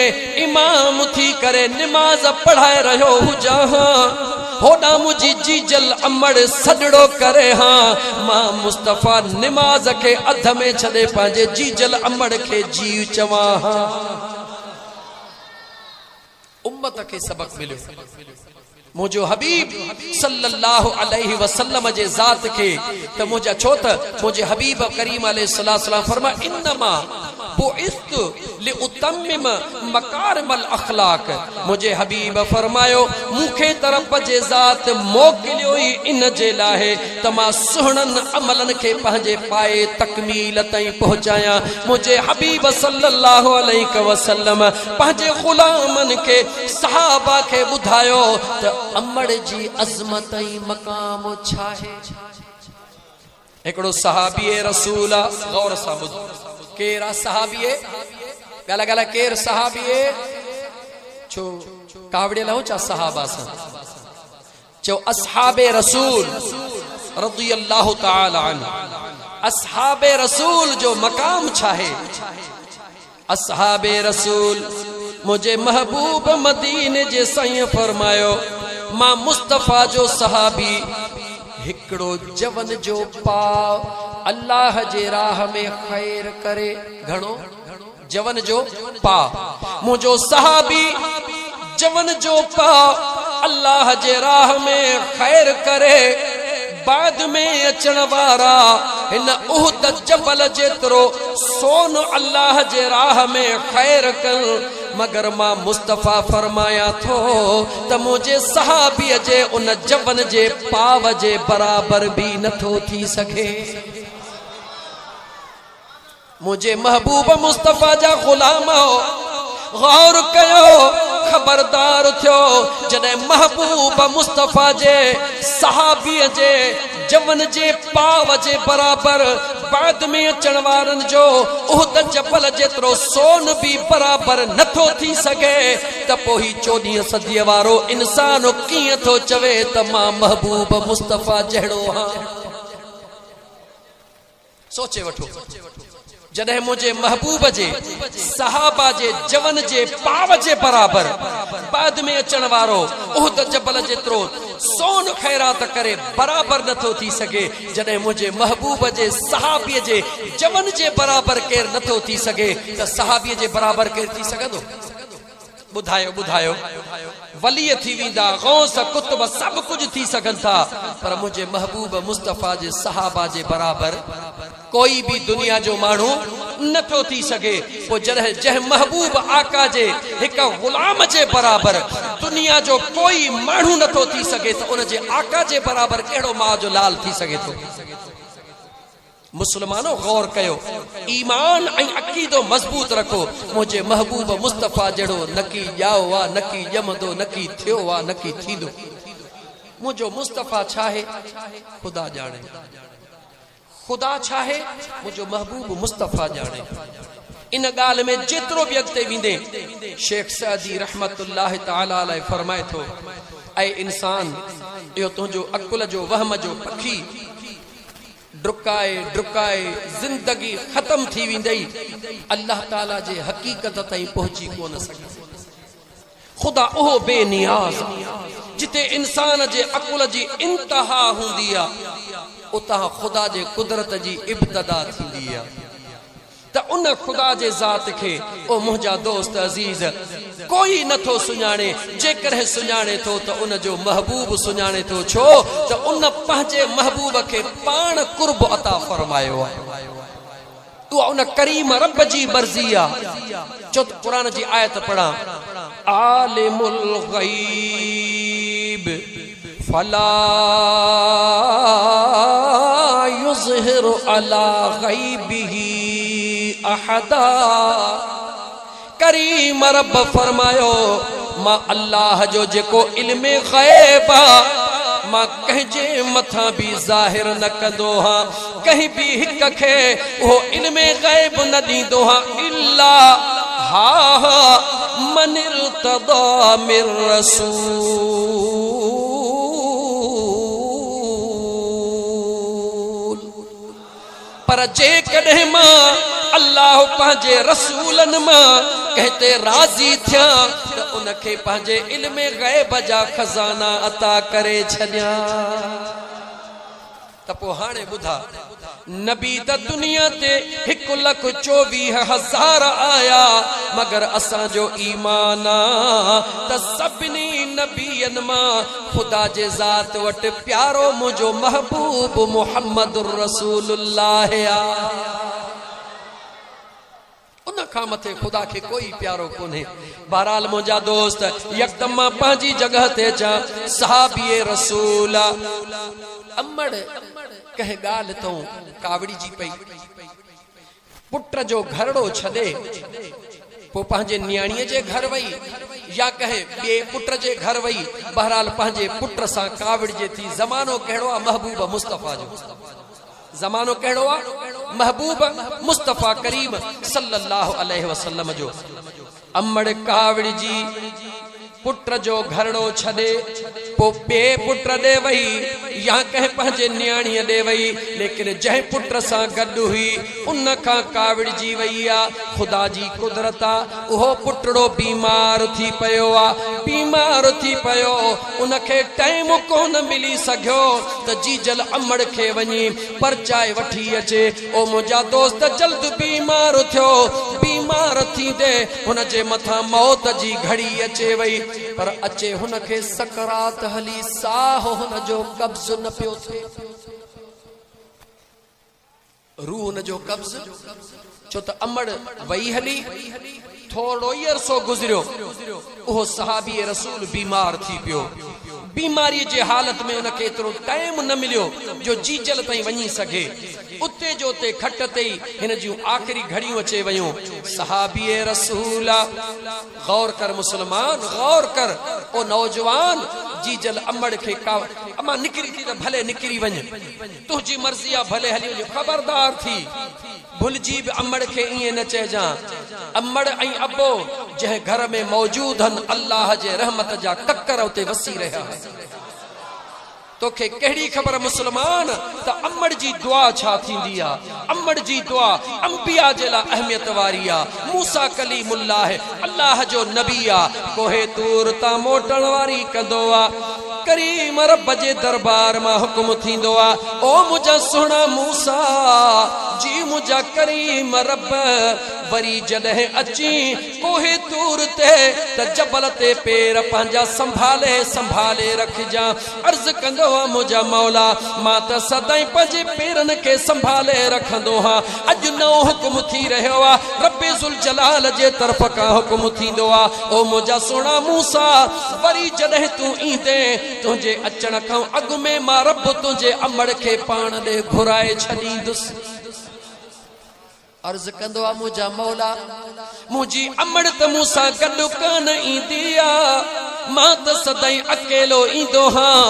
S1: इमाम थी करे निमाज पढ़ाए रहियो हुजा हाँ, होड़ा मुझी जीजल अमड़ सजड़ो करे हाँ, मां मुस्तफा निमाज के अध में छदे पंहिंजे जीजल अमड़ के जीव चवा हाँ। उम्मत के सबक मिलो मुझो हबीब सल्लल्लाहु अलैहि वसल्लम जे जात के त मुझा छोत मुझे हबीब करीम अलैहिस्सलाम फरमा इन्नमा बुइस्तु लिउतम्मिम मकारिमल अखलाक मुझे हबीब फरमायो मुखे तरफ जे जात मोकिलियो ही इन जे लाहे तमा सुहणन अमलन के पंहिंजे पाए तकमील ताईं पहुंचाया मुझे हबीब सल्लल्लाहु अलैहि वसल्लम पंहिंजे गुलामन के सहाबा के बुधायो त अमड़ जी अज़मत ऐं मकाम छा है एकड़ो सहाबी रसूल गौर सां ॿुध केरा सहाबी ॻाल्हि ॻाल्हि केर सहाबी छो कावड़ियल हो चा सहाबा सां चो असहाबे रसूल रज़ियल्लाहु ताला अन्हु असहाबे रसूल जो मकाम छा है असहाबे रसूल मुझे महबूब मदीने जे साईं फरमायो मां मुस्तफा जो सहाबी हिकड़ो जवन जो पाव अल्लाह जे राह में खैर करे घणो जवन जो पाव मुझो सहाबी जवन जो पाव अल्लाह जे राह में खैर करे बाद में अचण वारा इन उहद जबल जेतरो सोन अल्लाह जे राह में खैर कर मगर मां मुस्तफा फरमाया थो त मुझे सहाबी जे उन जवन जे पाव जे बराबर भी नथो थी सके मुझे महबूब मुस्तफा जा गुलाम गौर कयो खबरदार थियो जडे महबूब मुस्तफा जे सहाबी जे जवन जे पाव जे बराबर बाद में अचण वारन जो उहद जबल जेतरो सोन भी बराबर नथो थी सके त पोही 14 सदी वारो इंसान कीअं थो चवे त मां महबूब मुस्तफा जहड़ो हां सोचे वठो जॾहिं मुझे महबूब जे सहाबा जे जवन जे पाव जे बराबर बाद में अचण वारो उहद जबल जेतरो सोन खैरात करे बराबर नथो थी सके जॾहिं मुझे महबूब जे सहाबी जे जवन जे बराबर केर नथो थी सके त सहाबी जे बराबर केर थी सघंदो बुधायो बुधायो वली थी विंदा गौस कुतुब सब कुछ थी सकन था पर मुझे महबूब मुस्तफा जे सहाबा जे बराबर कोई भी दुनिया जो मानू नथो थी सके वो जह महबूब आका जे एक गुलाम जे बराबर दुनिया जो कोई मानू नथो थी सके तो उन जे आका जे बराबर केड़ो मां जो लाल थी सके तो मुसलमानो गौर कयो ईमान ऐं अकीदो मजबूत रखो मुझे महबूब मुस्तफा जड़ो नकी जाओ वा नकी जमदो नकी थियो वा नकी थीदो मुझो मुस्तफा छाहे खुदा जाने खुदा छाहे मुझो महबूब मुस्तफा जाने इन गाल में जेतरो भी अगते विंदे शेख सादी रहमतुल्लाह ताला अलैहि फरमाए थो ऐ इंसान यो तुझो अकुल जो वहम जो पखी ड्रुकाए ड्रुकाए जिंदगी खत्म थी विंदई अल्लाह ताला जे हकीकत ताईं पहुंची कोन सके खुदा ओहो बेनियाज जिते इंसान जे अकुल जी इंतहा हुंदी आ उता खुदा जे कुदरत जी इब्तदा थींदी आ त उन खुदा जे जात के ओ मुझा दोस्त अजीज कोई नथो सुञाणे जेकर सुञाणे थो तो उन जो महबूब सुञाणे थो छो तो उन पंहिंजे महबूब के पाण कुर्ब अता फरमायो तू उन करीम रब जी मर्जी आ चो कुरान जी आयत पढ़ा आलिमुल गैब फला युज़हिरु अला गैबिही अहदा करीम रब फरमायो मां अल्लाह जो जेको इल्मे गैब मां कहजे मथा भी जाहिर न कंदो हां कहीं भी हिक खे वो इल्मे गैब न दींदो हां इल्ला हा मन इर्तदा मिर रसूल पर जे कदे मां अल्लाह पंहिंजे रसूलन मां कहते राजी थिया तो उनके पंहिंजे इल्मे गैब जा खजाना अता करे छॾिया त पोइ हाणे ॿुधा नबी त दुनिया ते 1,24,000 आया मगर असांजो ईमान त सभिनी नबियनि मां ख़ुदा जे ज़ात वटि प्यारो मुंहिंजो महबूब मुहम्मद रसूलुल्लाह उन खां मथे ख़ुदा खे कोई प्यारो कोन्हे। बहरहाल मुंहिंजा दोस्त यकदम मां पंहिंजी जगह ते अचां। सहाबी रसूल अमड़ कंहिं ॻाल्हि तो कावड़ी जी पई पुट जो घरड़ो छॾे पोइ पंहिंजे न्याणीअ जे घर वई या कंहिं ॿिए पुट जे घर वई। बहरहाल पंहिंजे पुट सां कावड़िजे थी। ज़मानो कहिड़ो आहे महबूब मुस्तफ़ा जो। ज़मानो कहिड़ो आहे महबूब मुस्तफ़ा करीम सल्लल्लाहु अलैहि वसल्लम जो। अमड़ कावड़ी जी पुट जो घरड़ो छॾे पोइ ॿिए पुट ॾे वई या कंहिं पंहिंजे न्याणीअ ॾे वई। लेकिन जंहिं पुट सां गॾु हुई उन खां कावड़िजी वई आहे। ख़ुदा जी कुदरत आहे उहो पुटड़ो बीमार थी पियो आहे। बीमार थी पियो उनखे टाइम कोन मिली सघियो त जीजल अमड़ खे वञी परचाए वठी अचे। ओ मुंहिंजा दोस्त जल्द बीमार थियो। बीमार थींदे हुनजे मथां मौत जी घड़ी अचे वई पर अचे हुनखे सकरात हली साह हुनजो कब्ज़ न पियो थिए। रूह हुनजो कब्ज़ छो त अमड़ वई हली थोड़ो ई अरसो गुज़रियो उहो सहाबी रसूल बीमार थी पियो। बीमारी जे हालत में उनखे एतिरो टाइम न मिलियो जो जीजल ताईं वञी सघे। उते जो उते खट ते हिन जूं आख़िरी घड़ियूं अचे वयूं। सहाबी रसूल गौर कर मुसलमान गौर कर। ओ नौजवान जीजल अमड़ खे अमा निकिरी थी त भले निकिरी वञ तुंहिंजी मर्ज़ी आहे भले हली वञ। ख़बरदार थी भुलिजी बि अमड़ खे ईअं न चइजां। अमड़ ऐं अबो जंहिं घर में मौजूद आहिनि अल्लाह जे रहमत जा ककर उते वसी रहिया। तोखे कहिड़ी ख़बर मुसलमान त अमड़ जी दुआ छा थींदी आहे। अमड़ जी दुआ अंबिया जे लाइ अहमियत वारी आहे। मूसा कलीमुल्लाह अल्लाह जो नबी आहे। कोहे तूर तां मोटण वारी कंदो आहे। करीम रब जे दरबार मां हुकुम थींदो आहे ओ मुंहिंजा सुहिणा मूसा जी मुंहिंजा करीम रब वरी जॾहिं अची कोहे तूर ते त जबल ते पेर पंहिंजा संभाले संभाले रखजां। अर्ज़ कंदो आहे मुंहिंजा मौला मां त सदाई पंहिंजे पेरनि खे संभाले रखंदो हा। अॼु नओं हुकुम थी रहियो आहे रब्बे ज़ुल जलाल जे तरफ़ खां हुकुम थींदो आहे ओ मुंहिंजा सुहिणा मूसा वरी जॾहिं तूं ईंदे तुंहिंजे अचण खां अॻु में मां रब तुंहिंजे अमड़ खे पाण ॾे घुराए छॾींदुसि। अर्ज़ कंदो आहे मुंहिंजा मौला मुंहिंजी अमड़ त मूंसां गॾु कान ईंदी आहे मां त सदाई अकेलो ईंदो हां।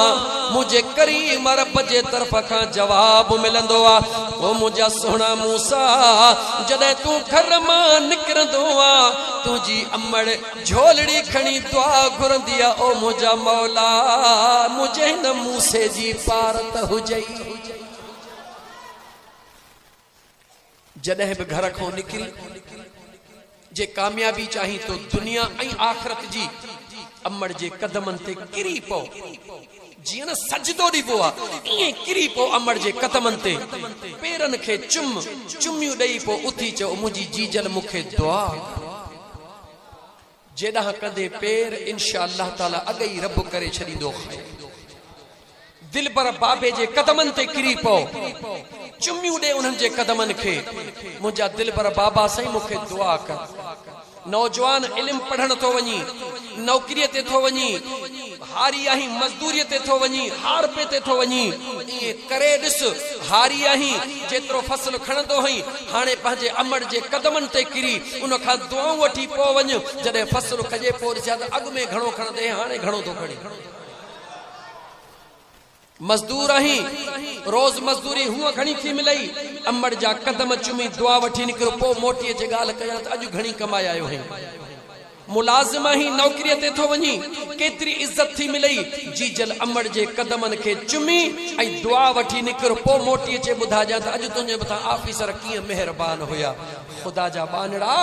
S1: मुंहिंजे करीम रब जे तरफ़ खां जवाब मिलंदो आहे ओ मुंहिंजा सुहिणा मूसा जॾहिं तूं घर मां निकिरंदो आहे तुंहिंजी अमड़ झोलड़ी खणी दुआ घुरंदी आहे ओ मुंहिंजा मौला मुंहिंजे हिन मूसे जी पारत हुजई। जॾहिं बि घर खां निकिरी जे कामयाबी चाही तो दुनिया ऐं आख़िरत जी अमड़ जे कदमनि ते किरी पओ। जीअं न सजदो ॾिबो आहे ईअं किरी पओ अमड़ जे कदमनि ते पेरनि खे चुमियूं ॾेई पोइ उथी चओ मुंहिंजी जीजल मूंखे दुआ जेॾां कंदे पेर इंशा अल्लाह ताला अॻई रब करे छॾींदो। दिलबर बाबे जे कदमनि ते किरी पओ चुमियूं ॾे उन्हनि जे कदमनि खे मुंहिंजा दिलबर बाबा साईं मूंखे दुआ कर। नौजवान इल्म पढ़ण थो वञी नौकरीअ ते थो वञी हारी आहीं मज़दूरीअ ते थो वञी हारपे ते थो वञी ईअं करे ॾिस हारी आहीं जेतिरो फसल खणंदो हुई हाणे पंहिंजे अमड़ जे कदमनि ते किरी उन खां दुआऊं वठी पोइ वञ जॾहिं फसल खजे पोइ ॾिसां त अॻु में घणो खणंदे हाणे घणो थो खणे। मजदूर आहीं रोज़ मजदूरी हुआ घणी थी मिलई अमड़ जा कदम चुमी दुआ वठी निकिरो पोइ मोटी अचे ॻाल्हि कयां त अॼु घणी कमाए आयो आहीं। मुलाज़िम आहीं नौकरीअ ते थो वञी केतिरी इज़त थी मिलई जीजल अमड़ जे कदमनि खे चुमी ऐं दुआ वठी निकिरो पोइ मोटी अचे ॿुधाइजां त अॼु तुंहिंजे मथां ऑफिसर कीअं महिरबान हुया। ख़ुदा जा बानड़ा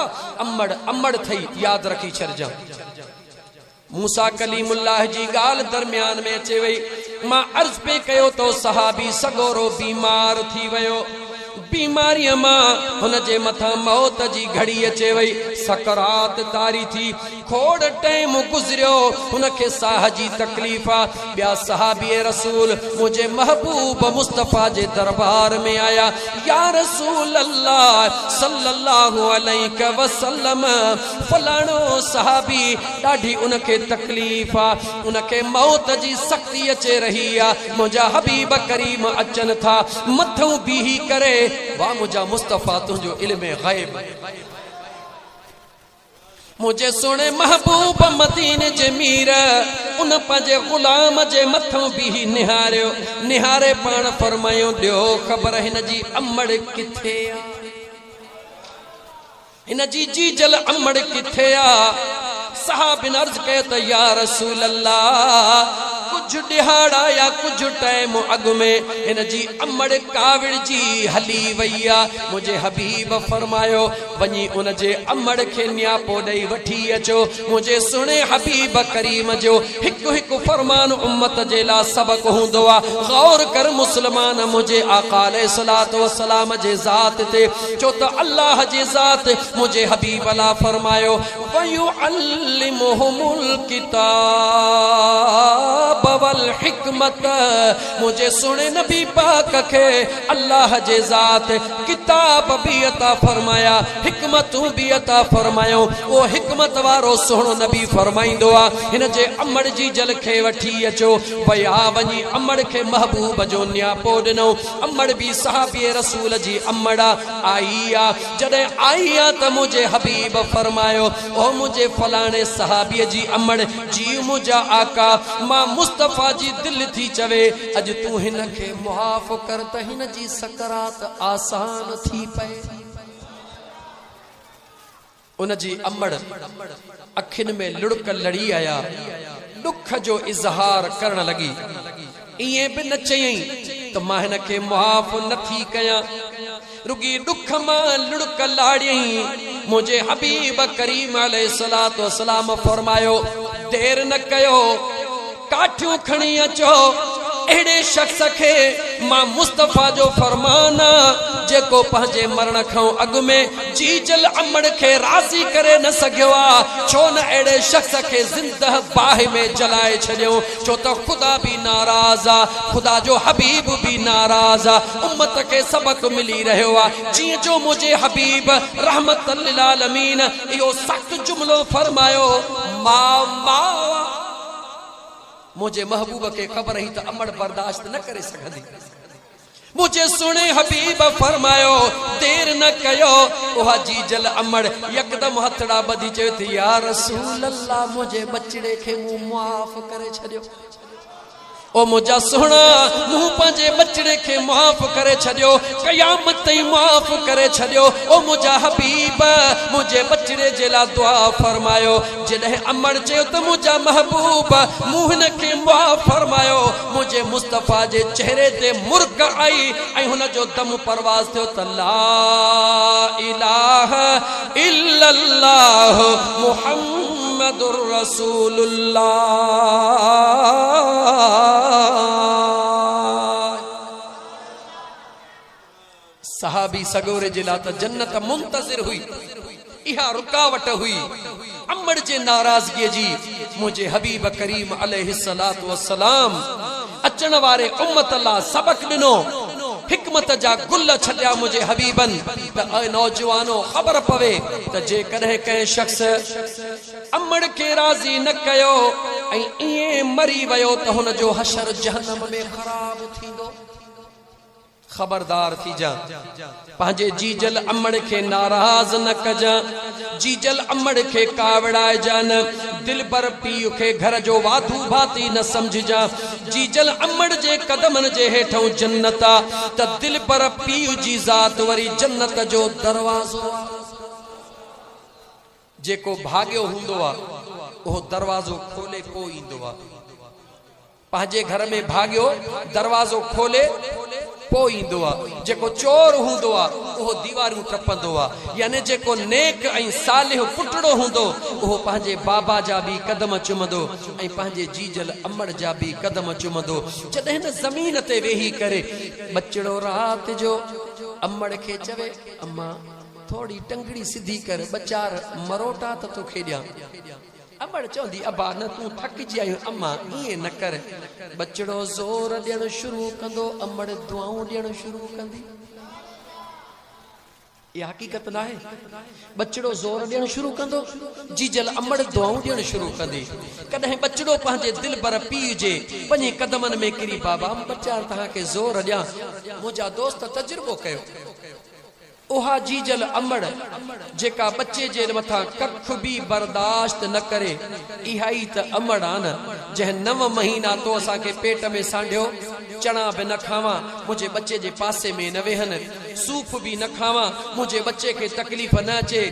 S1: अमड़ अमड़ थई यादि रखी छॾिजां। मूसा कलीमुल्लाह जी ॻाल्हि दरमियान में अचे वई मां अर्ज पे कयो तो सहाबी सगोरो बीमार थी वयो बीमारी मां हुन जे मथा मौत जी घड़ी अचे वई सकरात तारी थी खोड़ टाइम गुजरियो हुन के साह जी तकलीफ बिया सहाबी रसूल मुझे महबूब मुस्तफा जे दरबार में आया या रसूल अल्लाह सल्लल्लाहु अलैहि वसल्लम फलाणो सहाबी ॾाढी उनके तकलीफ उनके मौत जी सख्ती अचे रही मुझा हबीब करीम अचन था मथों बीही करे वाह मुझा मुस्तफा तुझो इल्म गैब मुझे सुने महबूब मदीने जे मीर उन पंजे गुलाम जे मथों बीही निहारियो निहारे पाण फरमायो दियो ख़बर हिन जी अमड़ किथे आ हिन जी जीजल अमड़ किथे आ सहाबिन अर्ज कयो त या रसूल अल्लाह कुछ दिहाड़ा या कुछ टाइम अग में इन जी अमड़ काविड़ जी हली वैया मुझे हबीब फरमायो वनी उन जे अमड़ के न्यापो दई वठी अचो मुझे सुने हबीब करीम जो हिक हिक फरमान उम्मत जे ला सबक हुंदो आ गौर कर मुसलमान मुझे आका अलैहिस्सलात व सलाम जे जात ते चो त अल्लाह जे जात मुझे हबीब अला फरमायो वयुअल्लिमुहुमुल किताब वल हिकमत मुझे सुने नबी पाक के अल्लाह जे जात किताब भी अता फरमाया हिकमत भी अता फरमायो वो हिकमत वारो सोहणो नबी फरमाइंदो आ हिन जे अमड़ जी जल खे वठी अचो भया वनी अमड़ के महबूब जो न्यापो दिनो अमड़ भी सहाबी रसूल जी अमड़ा आई आ जदे आई आ त मुझे हबीब फरमायो ओ मुझे फलाने सहाबी जी अमड़ जी मुझा आका मां मुस्तफा जी दिल थी चवे अज तू हिन के मुआफ कर त हिन जी सकरात आसान थी पे उन जी अमड़ अखिन में लुड़क लड़ी आया दुख जो इजहार करण लगी इए भी न चई तो मां हिन के मुआफ न थी कया रुगी दुख मां लुड़क लाड़ी मुझे हबीब करीम अलैहिस्सलातु वस्सलाम फरमायो देर न कयो काठियों खणी अचो एड़े शख्स के मां मुस्तफा जो फरमाना जेको पंहिंजे मरण खां अग में जी जल अमड़ के राजी करे न सघियो छो न एड़े शख्स के जिंदह बाह में जलाए छॾियो छो तो खुदा भी नाराज आ खुदा जो हबीब भी नाराज आ उम्मत के सबक मिली रहो जी जो मुझे हबीब रहमतल लिल आलमीन यो सख्त जुमलो फरमायो मां मुझे महबूब के खबर ही तो अमड़ बर्दाश्त न करे सकदी मुझे सुने हबीब फरमायो देर न कयो ओहा जी जल अमड़ यकदम हथड़ा बधी चयो थी या रसूल अल्लाह मुझे बचड़े के मुंह माफ करे छड़ियो ओ मुझा सोना मुंह पंजे बचड़े के माफ करे छड़ियो कयामत तई माफ करे छड़ियो ओ मुझा हबीब मुझे बचड़े जेला दुआ फरमायो जदे अमड़ चयो तो मुझा महबूब मुंह न के माफ फरमायो मुझे मुस्तफा जे चेहरे ते मुर्क आई आई हुन जो दम परवाज थियो त ला इलाहा इल्लल्लाह मुहम्मदुर रसूलुल्लाह सहाबी सगोरे जिला त जन्नत मुंतजिर हुई इहा रुकावट हुई अमड़ जे नाराजगी जी मुझे हबीब करीम अलैहिस्सलातु वस्सलाम अचण वारे उम्मत ला सबक दिनो हिकमत जा गुल छड्या मुझे हबीबन त नौजवानो खबर पवे त जे कदे कहे शख्स अमड़ के राजी न कयो ऐ इए मरी वयो त हुन जो हशर जहन्नम में खराब थींदो खबरदार थी जा पंहिंजे जीजल अमड़ के नाराज न कजा जीजल अमड़ के कावड़ाए जान दिल पर पीउ के घर जो वाधू भाती न समझ जा जीजल अमड़ जे कदमन जे हेठों जन्नता त दिल पर पीउ जी जात वरी जन्नत जो दरवाजो जेको भाग्यो हुंदो आ वो दरवाजो खोले को इंदो आ पंहिंजे घर में भाग्यो दरवाजो खोले पोइ ईंदो आहे। जेको चोर हूंदो आहे उहो दीवारूं टपंदो आहे, यानी जेको नेक ऐं सालिह पुटड़ो हूंदो उहो पंहिंजे बाबा जा बि कदम चुमंदो ऐं पंहिंजे जीजल अमड़ जा बि कदम चुमंदो। जॾहिं न ज़मीन ते वेही करे बचड़ो राति जो अमड़ खे चवे, अम्मा थोड़ी टंगड़ी सिधी कर, बचार मरोटा त तोखे ॾियां। अमड़ चवंदी, अबा न तूं थकिजी आहियो, अम्मा ईअं न कर। बचड़ो ज़ोर ॾियणु शुरू कंदो, अमड़ दुआऊं ॾियणु शुरू कंदी। इहा हक़ीक़त न आहे। बचड़ो ज़ोर ॾियणु शुरू कंदो, जीजल अमड़ दुआऊं ॾियणु शुरू कंदी। कॾहिं बचड़ो पंहिंजे दिल भर पीउ जे पंजे कदमनि में किरी, बाबा बचार तव्हांखे ज़ोर ॾियां। मुंहिंजा दोस्त तजुर्बो कयो, उहा जीजल अमड़ जेका बच्चे जे मथां कख बि बर्दाश्त न करे, इहा ई त अमड़ आहे न जंहिं 9 महीना तो असांखे पेट में सांढियो। चणा बि न खावां, मुंहिंजे बच्चे जे पासे में न वेहनि, सूप बि न खावां, मुंहिंजे बच्चे खे तकलीफ़ न अचे,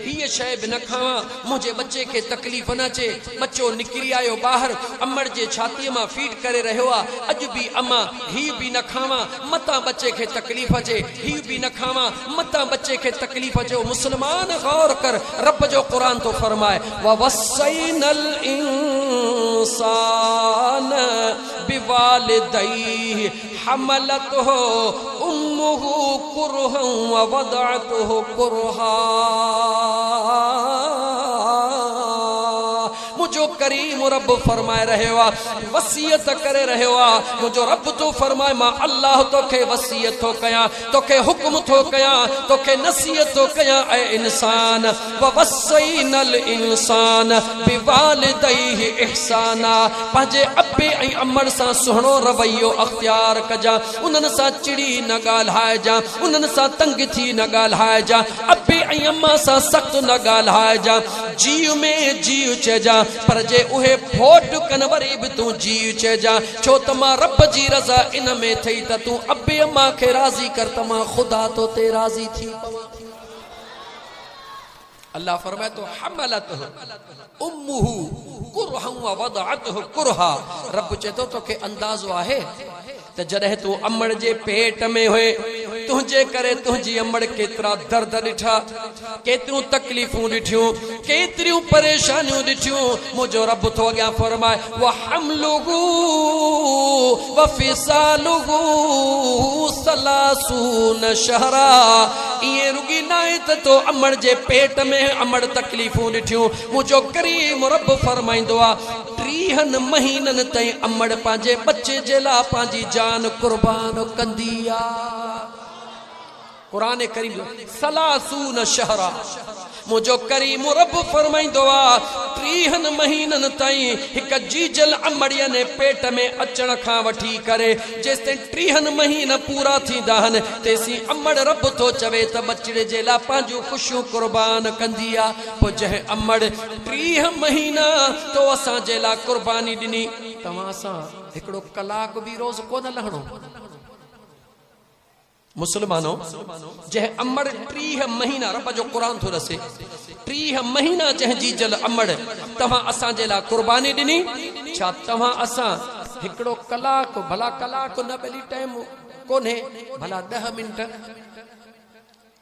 S1: हीअ शइ बि न खावां, मुंहिंजे बच्चे खे तकलीफ़ न अचे। बच्चो निकिरी आयो ॿाहिरि, अमड़ जे छातीअ मां फीड करे रहियो आहे, अॼु बि अम्मा हीअ बि न खावां, मतां बच्चे खे तकलीफ़ अचे, हीअ बि न खावां, मतां बच्चे खे तकलीफ़ अचे। मुस्लमान गौर कर, रब जो क़ुरान तो फरमाए, ववस्सैनल इंसान बिवालिदैहि हमलतहु उम्मुहु कुरहन व वदअतहु कुरहा। मुझो करीम रब फरमाए रहियो आहे, वसीयत करे रहियो आहे। मुझो रब तो फरमाए, मां अल्लाह तोखे वसीयत थो कयां, तोखे हुक्म थो कयां, तोखे नसीहत थो कयां, ऐ इंसान ववस्सैनल इंसान बिवालिदैहि इहसाना। पंहिंजे अबे ऐं अमड़ सां सुहिणो रवैयो अख्तियार कजां, उन्हनि सां चिड़ी न ॻाल्हाइजां, उन्हनि सां तंग थी न ॻाल्हाइजां, अबे ऐं अम्मा सां सख़्त न ॻाल्हाइजां। जीव में जीव चइजां, पर जे उहे फोट कन वरी बि तूं जीव चइजां, छो त मां रब जी रज़ा इन में थई त तूं अबे अम्मा खे राज़ी कर, त मां ख़ुदा तो ते राज़ी थी पवां। अल्लाह फरमाए तो हमलतहु उम्मुहु कुरहन व वदअतहु कुरहा। रब चए तो तोखे अंदाज़ो आहे त जॾहिं तूं अमड़ जे पेट में हुए, तुंहिंजे करे तुंहिंजी अमड़ केतिरा दर्द ॾिठा, केतिरियूं तकलीफ़ूं ॾिठियूं, केतिरियूं परेशानियूं ॾिठियूं। मुंहिंजो रब थो अॻियां फरमाए, व हमलुहु व फिसालुहु सलासून शहरा। ईअं रुगी न आहे त तो अमड़ जे पेट में अमड़ तकलीफ़ूं ॾिठियूं। मुंहिंजो करीम रब फरमाईंदो आहे, 30 महीननि ताईं अमड़ पंहिंजे बच्चे जे लाइ पंहिंजी जान कुर्बान कंदी आहे। कुरान करीम सलासून शहरा। मुझो करीम रब फरमाइंदो आहे, 30 महीननि ताईं हिक जीजल अमड़ीअ ने पेट में अचण खां वठी करे जेसिताईं 30 महीना पूरा थींदा आहिनि, तेसीं अमड़ रब थो चवे त बचड़े जे लाइ पंहिंजूं ख़ुशियूं कुर्बान कंदी आहे। पोइ जंहिं अमड़ 30 महीना तो असांजे लाइ कुर्बानी ॾिनी, तव्हां सां हिकिड़ो कलाक बि रोज़ कोन लहणो। मुसलमानो, जंहिं अमड़ 30 महीना, रब जो क़ुरान थो रसे, 30 महीना जंहिं जीजल अमड़ तव्हां असांजे लाइ कुर्बानी ॾिनी, छा तव्हां असां हिकिड़ो कलाक, भला कलाक न बेली टाइम कोन्हे, भला 10 मिंट।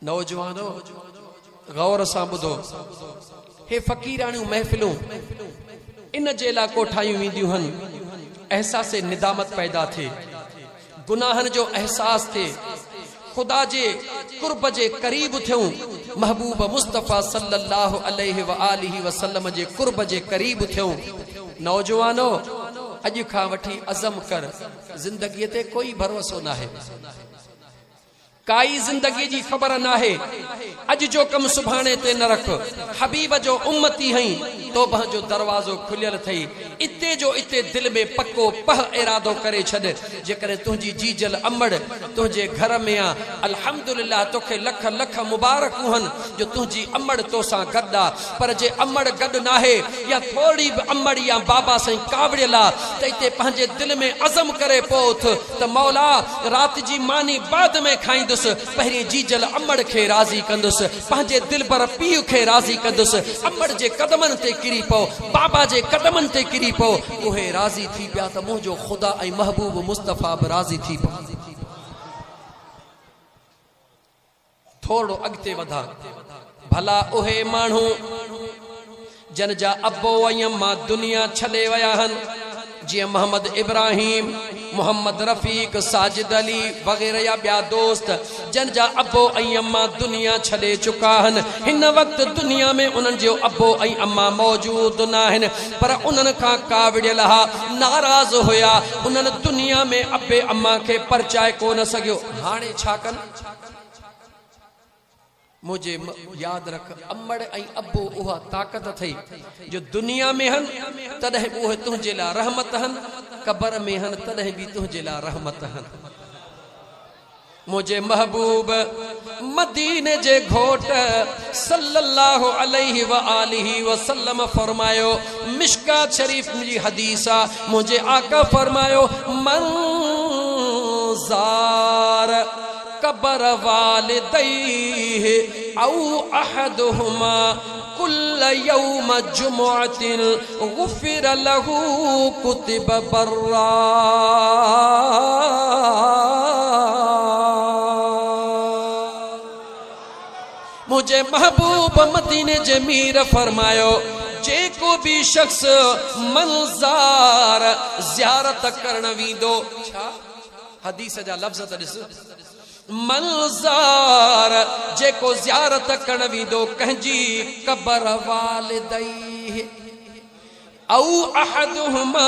S1: नौजवानो गौर सां ॿुधो, हे फ़क़ीराणियूं महफ़िलूं इन जे लाइ कोठायूं वेंदियूं आहिनि, एहसास निदामत पैदा थिए, गुनाहनि जो एहसास थिए, खुदा जे कुर्ब जे करीब थियूं, महबूब मुस्तफ़ा सल्लल्लाहु अलैहि व आलिहि वसल्लम जे कुर्ब जे करीब थियूं। नौजवानो, अॼु खां वठी अज़म कर, ज़िंदगीअ ते कोई भरोसो न आहे, काई जिंदगी जी ख़बर न आहे। अॼु जो कम सुभाणे ते न रख, हबीब जो उम्मती हई, तौबह जो दरवाज़ो खुलियल थई, इते जो इते दिल में पक्को पह इरादो करे छॾ। जेकॾहिं तुंहिंजी जीजल अमड़ तुंहिंजे घर में आ, अल्हम्दुलिल्लाह तोखे लख लख मुबारकूं आहिनि जो तुंहिंजी अमड़ तोसां गॾु आहे। पर जे अमड़ गॾु न आहे, या थोड़ी बि अमड़ या बाबा साईं कावड़ियल आहे, त इते पंहिंजे दिल में अज़म करे पहुत त मौला राति जी मानी बाद में खाईंदुसि, पहिरीं जीजल अमड़ खे राज़ी कंदुसि, पंहिंजे दिल भर पीउ खे राज़ी कंदुसि। अमड़ जे कदमनि ते किरी पओ, बाबा जे कदमनि ते किरी पओ, उहे राज़ी थी पिया त मुंहिंजो ख़ुदा ऐं महबूब मुस्तफ़ा बि राज़ी थी पओ। थोड़ो अॻिते वधा। भला उहे माण्हू जन जा अबो ऐं अम्मा दुनिया छॾे विया आहिनि, जीअं मोहम्मद इब्राहिम, मोहम्मद रफ़ीक, साजिद अली वग़ैरह या ॿिया दोस्त जन जा अबो ऐं अम्मा दुनिया छॾे चुका आहिनि। हिन वक़्तु दुनिया में उन्हनि जो अबो ऐं अम्मा मौजूद न आहिनि, पर उन्हनि खां काविड़ियल हा, नाराज़ हुया, उन्हनि दुनिया में अबे अम्मा खे परचाए कोन सघियो। हाणे छा कनि? मुझे याद रख, अम्मड़ ऐं अबो उहा ताक़त थई जो दुनिया में हन तॾहिं बि उहे तुंहिंजे लाइ रहमत हन, क़बर में हन तॾहिं बि तुंहिंजे लाइ रहमत हन। मुझे महबूब मदीने जे घोट सल्लल्लाहु अलैहि व आलिहि वसल्लम फरमायो, मिशकात शरीफ जी हदीस आ, मुझे आका फरमायो, मन ज़ार कबर वालिदैहि औ अहदुहुमा कुल्ल यौम जुमुअतिन गुफिर लहू कुतिब बर्रा। मुझे महबूब मदीने जमीर फरमायो, जेको भी शख्स मंज़ार ज़ियारत करण वींदो, छा हदीस जा लफ्ज़ त ॾिस, मंज़ार जेको ज़ियारत करण वींदो कंहिंजी क़बर वालिदैहि औ अहदुहुमा,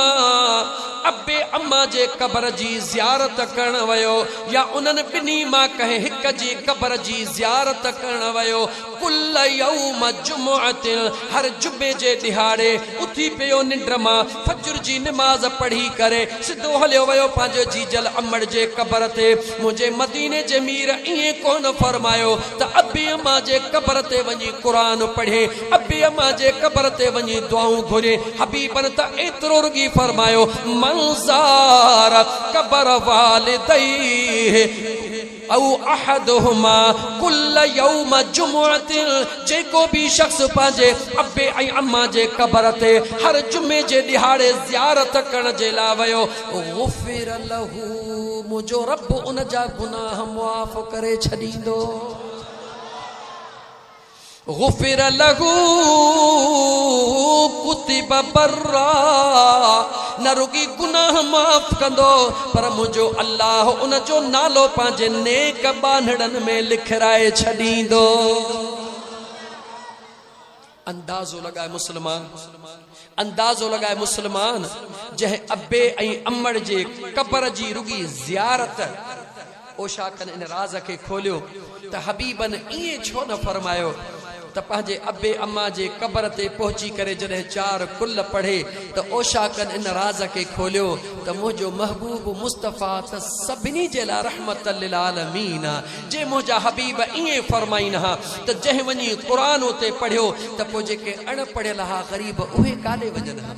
S1: अबे अम्मा जे क़बर जी ज़ियारत करण वयो या उन्हनि ॿिन्ही मां कंहिं हिक जी क़बर जी ज़ियारत करण वयो, कुल्ल यौम जुमुअतिन, हर जुमे जे दिहाड़े उथी पियो निंड मां, फजर जी नमाज़ पढ़ी करे सिधो हलियो वयो पंहिंजो जीजल अम्मड़ जे क़बर ते। मुंहिंजे मदीने जे मीर ईअं कोन फरमायो त अबे अम्मा जे क़बर ते वञी क़ुरान पढ़े, अबे अम्मा जे क़बर ते वञी दुआऊं घुरे। हबीबन त एतिरो रुगी फरमायो, मंज़ार कबर वालिदैहि औ अहदुहुमा कुल्ल यौम जुमुअतिन, जेको भी शख्स पंहिंजे अबे ऐं अम्मा जे क़बर ते हर जुमे जे ॾिहाड़े ज़ियारत करण जे लाइ वयो, गुफ़िर लहू, मुंहिंजो रब उन जा गुनाह मुआफ़ करे छॾींदो। गुफ़िर लहू कुतिब बर्रा, न रुगी गुनाह माफ़ कंदो पर मुंहिंजो अल्लाह उन जो नालो पंहिंजे नेक बांधड़नि में लिखराए छॾींदो। अंदाज़ो लॻाए मुस्लमान, अंदाज़ो लॻाए मुस्लमान, जंहिं अबे ऐं अम्मड़ जे क़बर जी रुगी ज़ियारत ओशाकन इन राज़ खे खोलियो त हबीबन ईअं छो न फरमायो त पंहिंजे अबे अम्मा जे क़बर ते पहुची करे जॾहिं 4 कुल पढ़े त ओशाकन इन राज़ खे खोलियो त मुंहिंजो महबूब मुस्तफ़ा त सभिनी जे लाइ रहमत लिल आलमीन आ। जे मुंहिंजा हबीब ईअं फरमाईन हा त जंहिं वञी क़ुरान उते पढ़ियो त पोइ जेके अणपढ़ियल हा ग़रीब उहे काॾे वञनि हा,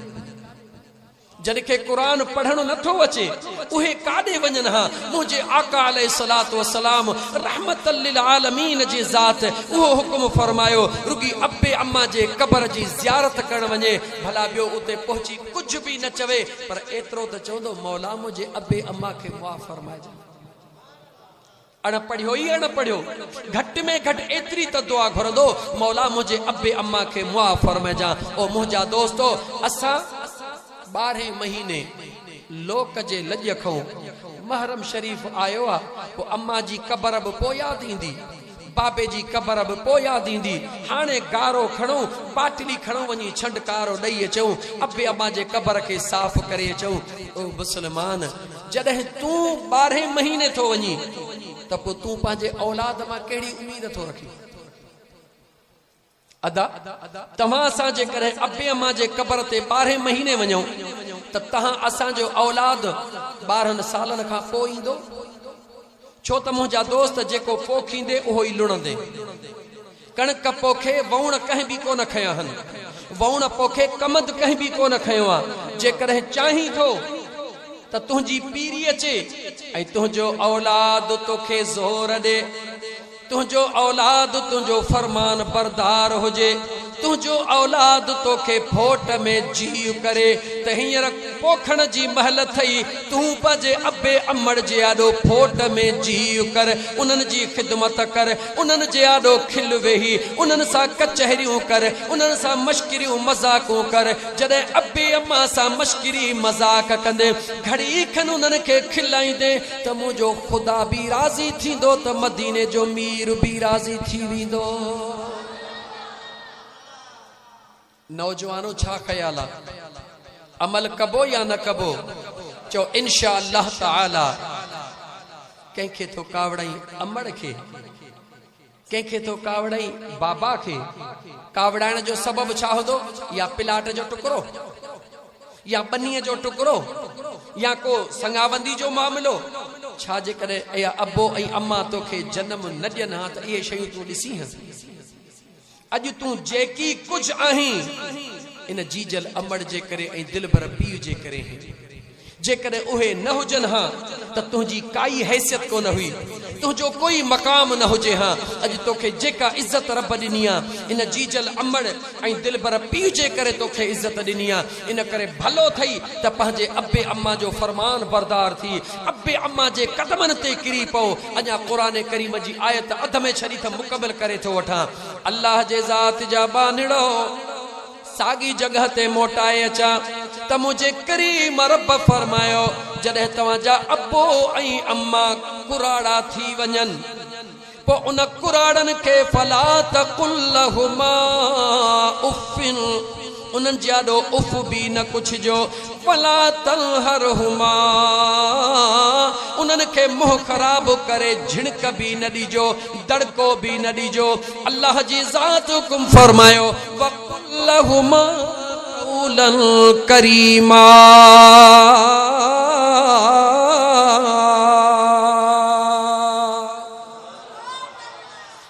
S1: जंहिंखे क़ुरान पढ़णु नथो अचे उहे काॾे वञनि हा। मुंहिंजे आका अलैहिस्सलातु वस्सलाम रहमतल लिल आलमीन जी ज़ात उहो हुकुम फरमायो रुगी अबे अम्मा जे क़बर जी ज़ियारत करण वञे, भला ॿियो उते पहुची कुझु बि न चवे पर एतिरो त चवंदो मौला मुंहिंजे अबे अम्मा खे मुआफ़ फरमाइजे। अणपढ़ियो ई अणपढ़ियो घटि में घटि एतिरी त दुआ घुरंदो, मौला मुंहिंजे अबे अम्मा खे मुआफ़ फरमाइजां। ओ मुंहिंजा दोस्तो, असां 12 महीने लोक जे लॼ खां महरम शरीफ आयो आ, पोइ अम्मा जी क़बर बि पोइ यादि ईंदी, बाबे जी क़बर बि पोइ यादि ईंदी। हाणे गारो खणो, बाटली खणो, वञी छंडकारो ॾेई अचूं, अबे अम्मा जे क़बर खे साफ़ करे अचूं। ओ मुस्लमान, जॾहिं तूं 12 महीने थो वञी त पोइ तूं पंहिंजे औलाद मां कहिड़ी उम्मीद थो रखी? अदा तव्हां असां जे करे अबे अम्मा जे क़बर ते 12 महीने वञूं त तव्हां असांजो औलाद 12 सालनि खां पोइ ईंदो? छो त मुंहिंजा दोस्त जेको पोखींदे उहो ई लुणंदे। कणक पोखे वउण कंहिं बि कोन खया आहिनि, वउण पोखे कमद कंहिं बि कोन खयो आहे। जेकॾहिं चाहीं थो त तुंहिंजी पीरी अचे ऐं तुंहिंजो औलाद तोखे ज़ोर ॾे, तुंहिंजो औलाद तुंहिंजो फरमान बरदार हुजे, तुझो औलाद तोखे फोट में जीव करे त हींअर पोखण जी महल थई तू पंहिंजे अबे अमड़ जे आॾो फोट में जीव कर उन्हनि जी ख़िदमत कर उन्हनि जे आॾो खिल वेही उन्हनि सां कचहरियूं कर उन्हनि सां मश्किरियूं मज़ाक़ूं कर जॾहिं अबे अम्मा सां मश्किरी मज़ाक़ कंदे घड़ी खनि उन्हनि खे खिलाईंदे त मुंहिंजो ख़ुदा बि राज़ी थींदो त मदीने जो मीर बि राज़ी थी वेंदो। नौजवानों छा ख्याल आहे अमल कबो या न कबो चो इंशा अल्लाह ताला कंहिंखे तो कावड़ाई अमड़ खे कंहिंखे तो कावड़ाई बाबा खे कावड़ाइण जो सबब छा हूंदो या प्लाट जो टुकड़ो या बनीअ जो टुकड़ो या को संगाबंदी जो मामलो छा जे करे या अबो ऐं अम्मा तोखे जन्म न ॾियनि हा त इहे शयूं तूं ॾिसी हा अॼु तूं जेकी कुझु आहीं इन जीजल अमड़ जे करे ऐं दिलबर पीउ जे करे जेकॾहिं उहे न हुजनि हा त तुंहिंजी काई हैसियत कोन हुई तुंहिंजो कोई मक़ाम न हुजे हा अॼु तोखे जेका इज़त रब ॾिनी आहे इन जीजल अमड़ ऐं दिलबर पीउ जे करे तोखे इज़त ॾिनी आहे इन करे भलो थई त पंहिंजे अबे अम्मा जो फरमान बरदार थी अबे अम्मा जे कदमनि ते किरी पओ। अञा क़ुरान करीम जी आयत अध में छॾी त मुकमिल करे थो वठां अल्लाह जे ज़ात जा बानिड़ो सागी जगह ते मोटाए अचा त मुझे करीम रब फरमायो जॾहिं तव्हांजा अबो ऐं अम्मा कुराड़ा थी वञनि पो उन कुराड़नि खे फला तकुल लहुमा उफ़िन उन्हनि जे आॾो उफ़ बि न कुछ जो फला तनहरहुमा उन्हनि खे मुंहुं ख़राब करे झिणक बि न ॾिजो दड़को बि न ॾिजो। अल्लाह जी ज़ात हुकुम फरमायो वक़ुल लहुमा क़ौलन करीमा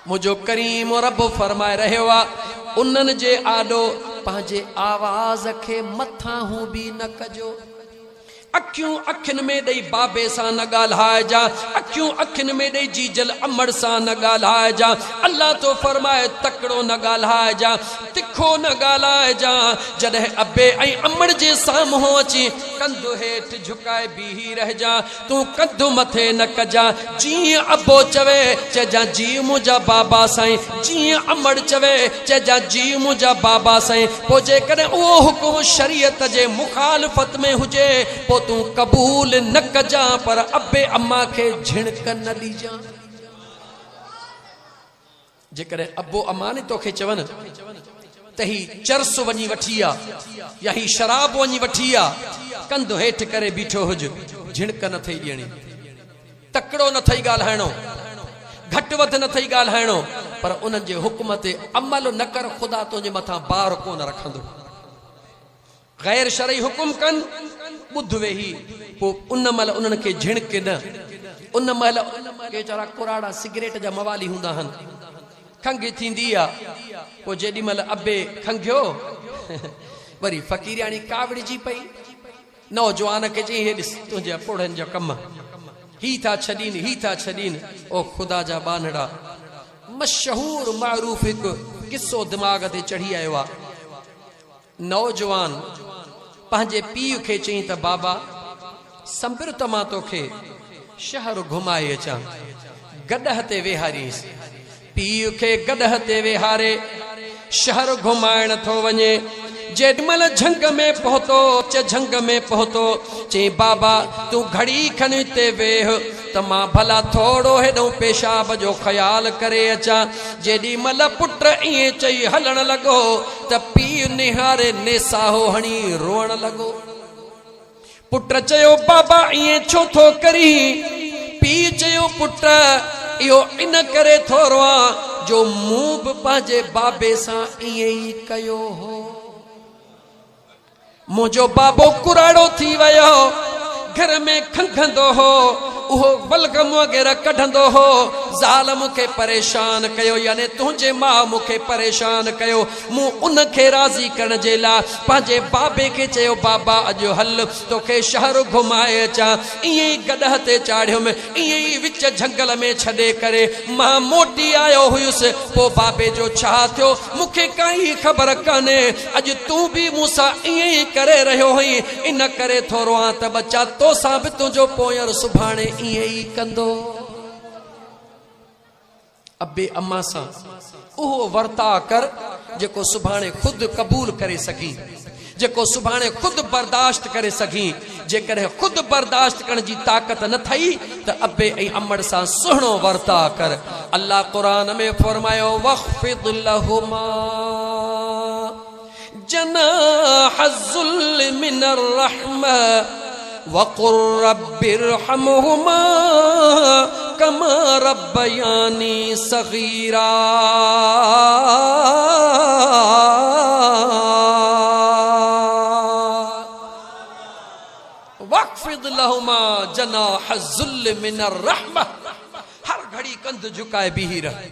S1: मुझो करीम रब फरमाए रहियो आहे उन्हनि जे आॾो पंहिंजे आवाज़ खे मथां हूं बि न कजो अखियूं अखियुनि में ॾेई बाबे सां न ॻाल्हाइजा अखियूं अखियुनि में ॾेई जीजल अमड़ सां न ॻाल्हाइजा अल्लाह तो फरमाए तकड़ो न ॻाल्हाइजा तिखो न ॻाल्हाइजा जॾहिं अबे ऐं अमड़ जे साम्हूं अची कंधु हेठि झुकाए बीही रहिजा तूं कंधु मथे न कजा जीअं अबो चवे चइजा जी मुंहिंजा बाबा साईं जीअं अमड़ चवे चइजा जी मुंहिंजा बाबा साईं पोइ जेकॾहिं उहो हुकुम शरीयत जे मुखालफ़त में हुजे पोइ तूं क़बूल न कजा पर अबे अम्मा खे झिणक न ॾिजां। जेकॾहिं अबो अम्मा ने तोखे चवनि त ही चरस वञी वठी आहे या ही शराब वञी वठी आहे कंधु हेठि करे बीठो हुज झिणक न थई ॾियणी तकड़ो न थई ॻाल्हाइणो घटि वधि न थई ॻाल्हाइणो पर उन्हनि जे हुकुम ते अमल न कर ख़ुदा तुंहिंजे मथां बार कोन रखंदो। गैर शरई हुकुम कनि ॿुध वेही पोइ उन महिल उन्हनि खे झिणक न उन महिल वेचारा कुराड़ा सिगरेट जा मवाली हूंदा आहिनि खंघ थींदी आहे पोइ जेॾी महिल अबे खंघियो वरी फ़क़ीरियाणी कावड़िजी पई नौजवान खे चई हे ॾिस तुंहिंजे पुड़नि जा कम ही था छॾीनि ओ ख़ुदा जा बानड़ा मशहूर मारूफ़ हिकु किस्सो दिमाग़ ते चढ़ी आयो आहे। नौजवान पंहिंजे पीउ खे चई त बाबा संभर त मां तोखे शहर घुमाए अचां गॾह ते वेहारीसि पीउ खे गॾह ते वेहारे शहर घुमाइण थो वञे जेॾीमहिल झंग में पहुतो चई बाबा तूं घड़ी खनि हिते वेह त मां भला थोरो हेॾो पेशाब जो ख़्याल करे अचां। जेॾीमहिल पुट ईअं चई हलण लॻो त पीउ निहारे नेसाहो हणी रोअण लॻो। पुट चयो बाबा ईअं छो थो करी पीउ चयो पुट इहो इन करे थोरो आहे जो मूं बि पंहिंजे बाबे सां ईअं ई कयो हो मुंहिंजो बाबो कुराड़ो थी वियो घर में खंघंदो हो उहो बलगम वग़ैरह कढंदो हो ज़ाल मूंखे परेशान कयो यानी तुझे मां मूंखे परेशान कयो मूं उनखे राज़ी करण जे लाइ पंहिंजे बाबे खे चयो बाबा अॼु हल तोखे शहर घुमाए अचां ईअं ई गॾह ते चाढ़ियुमि ईअं ई विच झंगल में छॾे करे मां मोटी आयो हुयुसि पोइ बाबे जो छा थियो मूंखे काई ख़बर कान्हे अॼु तूं बि मूंसां ईअं ई करे रहियो हुई इन करे थोरो आ त बच्चा तोसां बि तुंहिंजो पोयर सुभाणे ईअं ई कंदो अबे अम्मा सां उहो वर्ता कर जेको सुभाणे खुद कबूल करे सघी जेको सुभाणे खुद बर्दाश्त करे सघी जेकॾहिं खुद बर्दाश्त करण जी ताक़त न थई त अबे ऐं अमड़ सां सुहिणो वर्ता कर अल्लाह क़ुरान में फरमायो वख़्फ़िद लहुमा जनाह ज़ुल्ल मिनर रहमा वक़ुर रब्बिरहमहुमा कमा रब्बयानी सगीरा वक़्फ़िद लहुमा जनाह ज़ुल्ल मिनर रहमा हर घड़ी कंध झुकाए बीही रह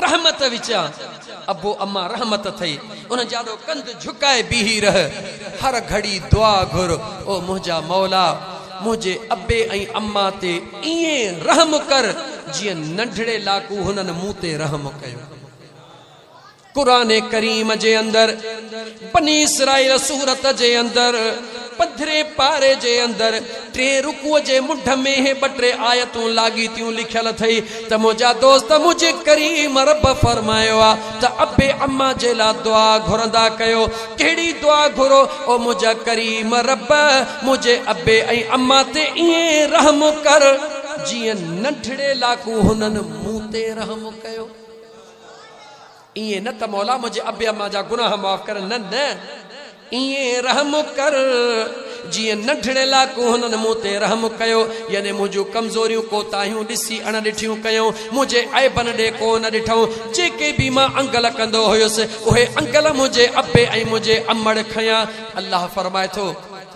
S1: रहमत विचा अबो अम्मा रहमत थई उन जादो कंध झुकाए बीही रह हर घड़ी दुआ घुर ओ मुझा मौला मुझे अबे ऐं अम्मा ते ईअं रहम कर जीअं नंढड़े लाकू हुननि मूं ते रहम कयो कुरान करीम जे अंदर बनी इसराइल सूरत जे अंदर पंद्रे पारे जे अंदर टे रुकुअ जे मुंड में हे बटे आयतूं लागी थियूं लिखियल थई त मुंहिंजा दोस्त मुझे करीम रब फरमायो आ त अबे अम्मा जे ला दुआ घुरंदा कयो कहिड़ी दुआ घुरो ओ मुंहिंजा करीम रब मुझे अबे ऐं अम्मा ते ईअं रहम कर जीअं नंढड़े लाकू हुननि मूं ते रहम कयो ईअं न त मौला मुझे अबे अम्मा जा गुनाह माफ़ कर न न ईअं रहम कर जीअं नंढड़े लाकू हुननि मूं ते रहम कयो यानी मुंहिंजूं कमज़ोरियूं कोताहियूं ॾिसी अण ॾिठियूं कयूं मुंहिंजे ऐबन ॾे को न ॾिठऊं जेके बि मां अंगल कंदो हुयुसि उहे अंगल मुंहिंजे अबे ऐं मुंहिंजे अमड़ खयां अल्लाह फरमाए थो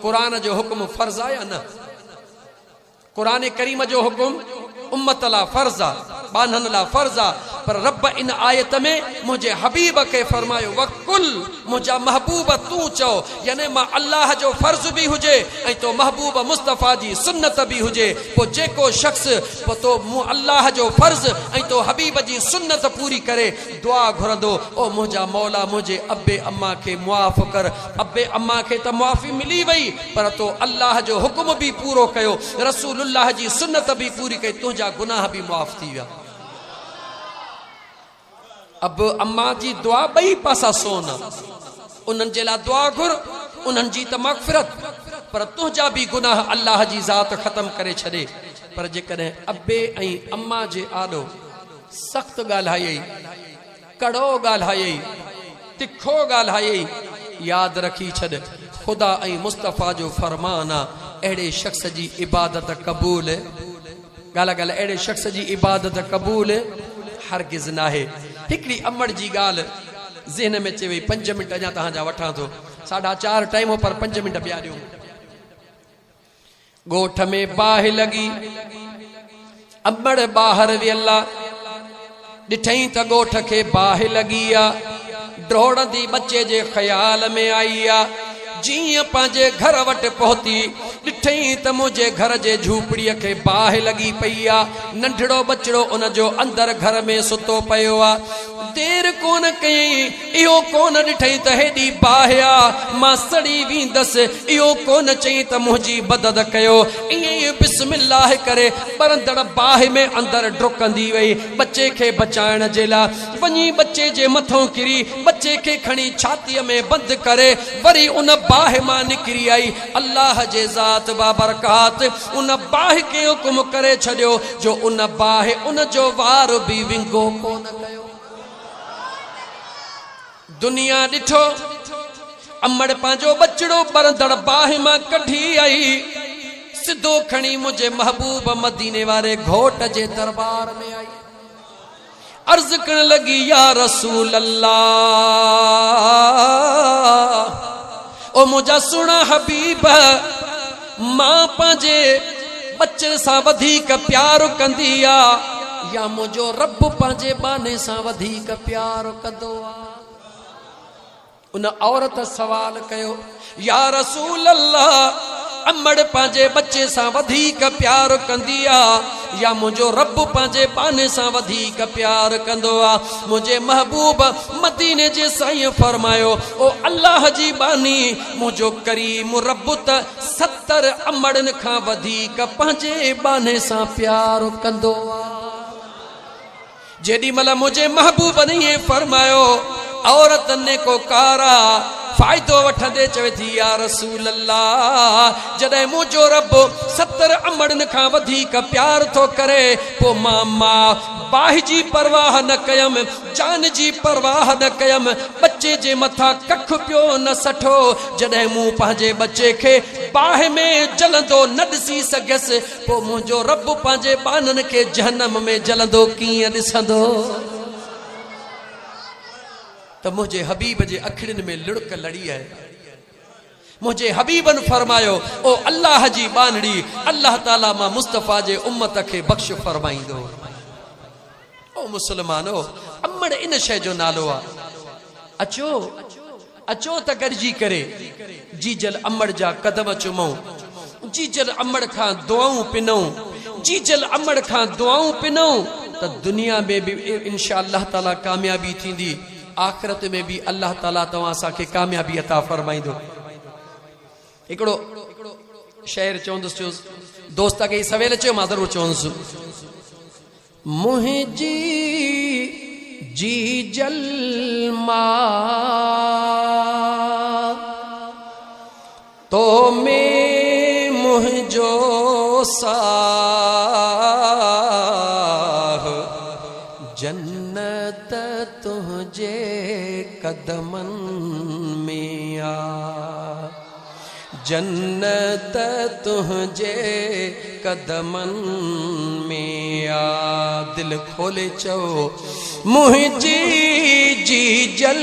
S1: क़ुरान जो हुकुम फर्ज़ आहे या न क़ुरान करीम जो हुकुम उम्मत ला फर्ज़ आहे बानन ला फर्ज़ आहे पर रब इन आयत में मुझे हबीब के फरमायो वकुल मुझा महबूब तू चो यानी मां अल्लाह जो फर्ज भी हुजे ऐं तो महबूब मुस्तफ़ा जी सुन्नत भी हुजे पो जेको शख्स पो तो मु अल्लाह जो फर्ज ऐं तो हबीब जी सुन्नत पूरी करे दुआ घुरंदो ओ मुझा मौला मुझे अब्बे अम्मा के मुआफ़ कर अब्बे अम्मा के त मुआफ़ी मिली वई पर तो अल्लाह जो हुक्म भी पूरो कयो रसूलुल्लाह जी सुन्नत भी पूरी कई तुझा गुनाह भी मुआफ़ थी विया अब अम्मा जी दुआ बई पासा सोना उन्हनि जे लाइ दुआ घुर उन्हनि जी त मग़फ़िरत पर तुंहिंजा बि गुनाह अल्लाह जी ज़ात ख़त्म करे छॾे पर जेकॾहिं अबे ऐं अम्मा जे आॾो सख़्त ॻाल्हायई कड़ो ॻाल्हायई तिखो ॻाल्हायई यादि रखी छॾ ख़ुदा ऐं मुस्तफ़ा जो फरमान आहे अहिड़े शख़्स जी इबादत क़बूल ॻाल्हि ॻाल्हि अहिड़े शख़्स जी इबादत क़बूल हरगिज़ नाहे हिकड़ी अमड़ जी गाल ज़हन में अचे वई 5 मिंट अञा तव्हांजा वठां थो 4:30 टाइम पर 5 मिंट ॿिया ॾियूं ॻोठ में बाहि लॻी अमड़ ॿाहिरि वियल ॾिठई त ॻोठ खे बाहि लॻी आहे ड्रोड़ंदी बच्चे जे ख़्याल में आई आहे जीअं पंहिंजे घर वटि पहुती ॾिठई त मुंहिंजे घर जे झूपड़ीअ खे बाहि लॻी पई आहे नंढड़ो बचिड़ो उन जो अंदरि घर में सुतो पियो आहे देर कोन कयई इहो कोन ॾिठई त हेॾी बाहि आहे मां सड़ी वेंदसि इहो कोन चई त मुंहिंजी मदद कयो ईअं ई बिस्मिल्लाह करे बरंदड़ बाहि में अंदरि डुकंदी वई बच्चे खे बचाइण जे लाइ वञी बच्चे जे मथां किरी बच्चे खे खणी छातीअ में बंदि करे वरी उन बाहि मां निकिरी आई अल्लाह जे ज़ात बाबरकात उन बाहि खे हुकुम करे छॾियो जो उन बाहि उन जो वार बि विंगो कोन कयो दुनिया ॾिठो अमड़ पंहिंजो बचिड़ो बरंदड़ बाहि मां कढी आई सिधो खणी मुंहिंजे महबूब मदीने वारे घोट जे दरबार में आई अर्ज करण लगी या रसूल अल्लाह ओ मुझा सुना हबीब मां पंहिंजे बच्चे सां वधीक प्यार कंदी आ या मुझो रब पंहिंजे बाने सां वधीक प्यार कंदो आहे। उन औरत सवाल कयो, या रसूल अल्लाह, अमड़ पंहिंजे बच्चे सां वधीक प्यार कंदी आहे या मुझो रब पंहिंजे बाने सां वधीक प्यार कंदो आहे? मुझे महबूब मदीने जे साईं फरमायो, ओ अल्लाह जी बानी, मुझो करीम रब त 70 अमड़न खां वधीक पंहिंजे बाने सां प्यार कंदो आहे। जेडी महिल मुझे महबूब ने ये फरमायो, औरत ने को कारा फायदो वठंदे चवे थी, या रसूल अल्लाह, जॾहिं मुझो रब 70 अमड़न खां वधीक प्यार थो करे, पो मां बाहि जी परवाह न कयम, जान जी परवाह न कयम, बच्चे जे मथा कख पियो न सठो। जॾहिं मूं पंहिंजे बच्चे खे बाहि में जलंदो न ॾिसी सघियसि, पो मुंहिंजो रब पंहिंजे बानन खे जहन्नम में जलंदो कीअं ॾिसंदो? तो मुझे हबीब जे अखिड़न में लुड़क लड़ी है। मुझे हबीबन फरमायो, ओ अल्लाह जी बानड़ी, अल्लाह ताला मां मुस्तफा जे उम्मत के बख्श फरमाइंदो। ओ मुसलमानो, अमड़ इन शय जो नालो आ। अचो अचो त गॾिजी करे जीजल अमड़ जा कदम चुमऊं, जीजल अमड़ खां दुआऊं पिनऊं, जीजल अमड़ खां दुआऊं पिनऊं, त दुनिया में भी इंशाअल्लाह ताला कामयाबी थींदी, आखिरत में भी अल्लाह ताला तव्हां असांखे कामयाबी अता फरमाइंदो। हिकिड़ो शेर चवंदुसि, दोस्त खे सवेल चयो, मां ज़रूरु चवंदुसि, मुंहिंजी जीजल मां तो में मुंहिंजो साह, जन्नत तुझे कदमन में आ, जन्नत तुझे कदमन में आ। दिल खोले चो, मुंहिंजी जीजल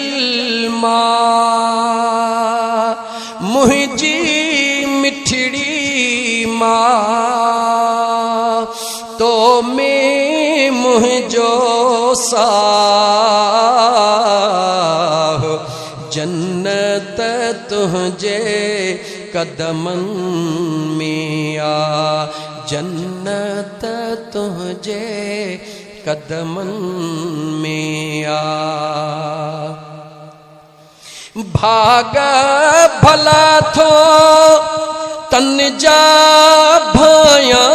S1: मां, मुंहिंजी मिठड़ी मां, तो में मुंहिंजो साह, जन्नत तुझे कदमन में आ, जन्नत तुझे कदमन में आ। भाग भला थो तन जा भाया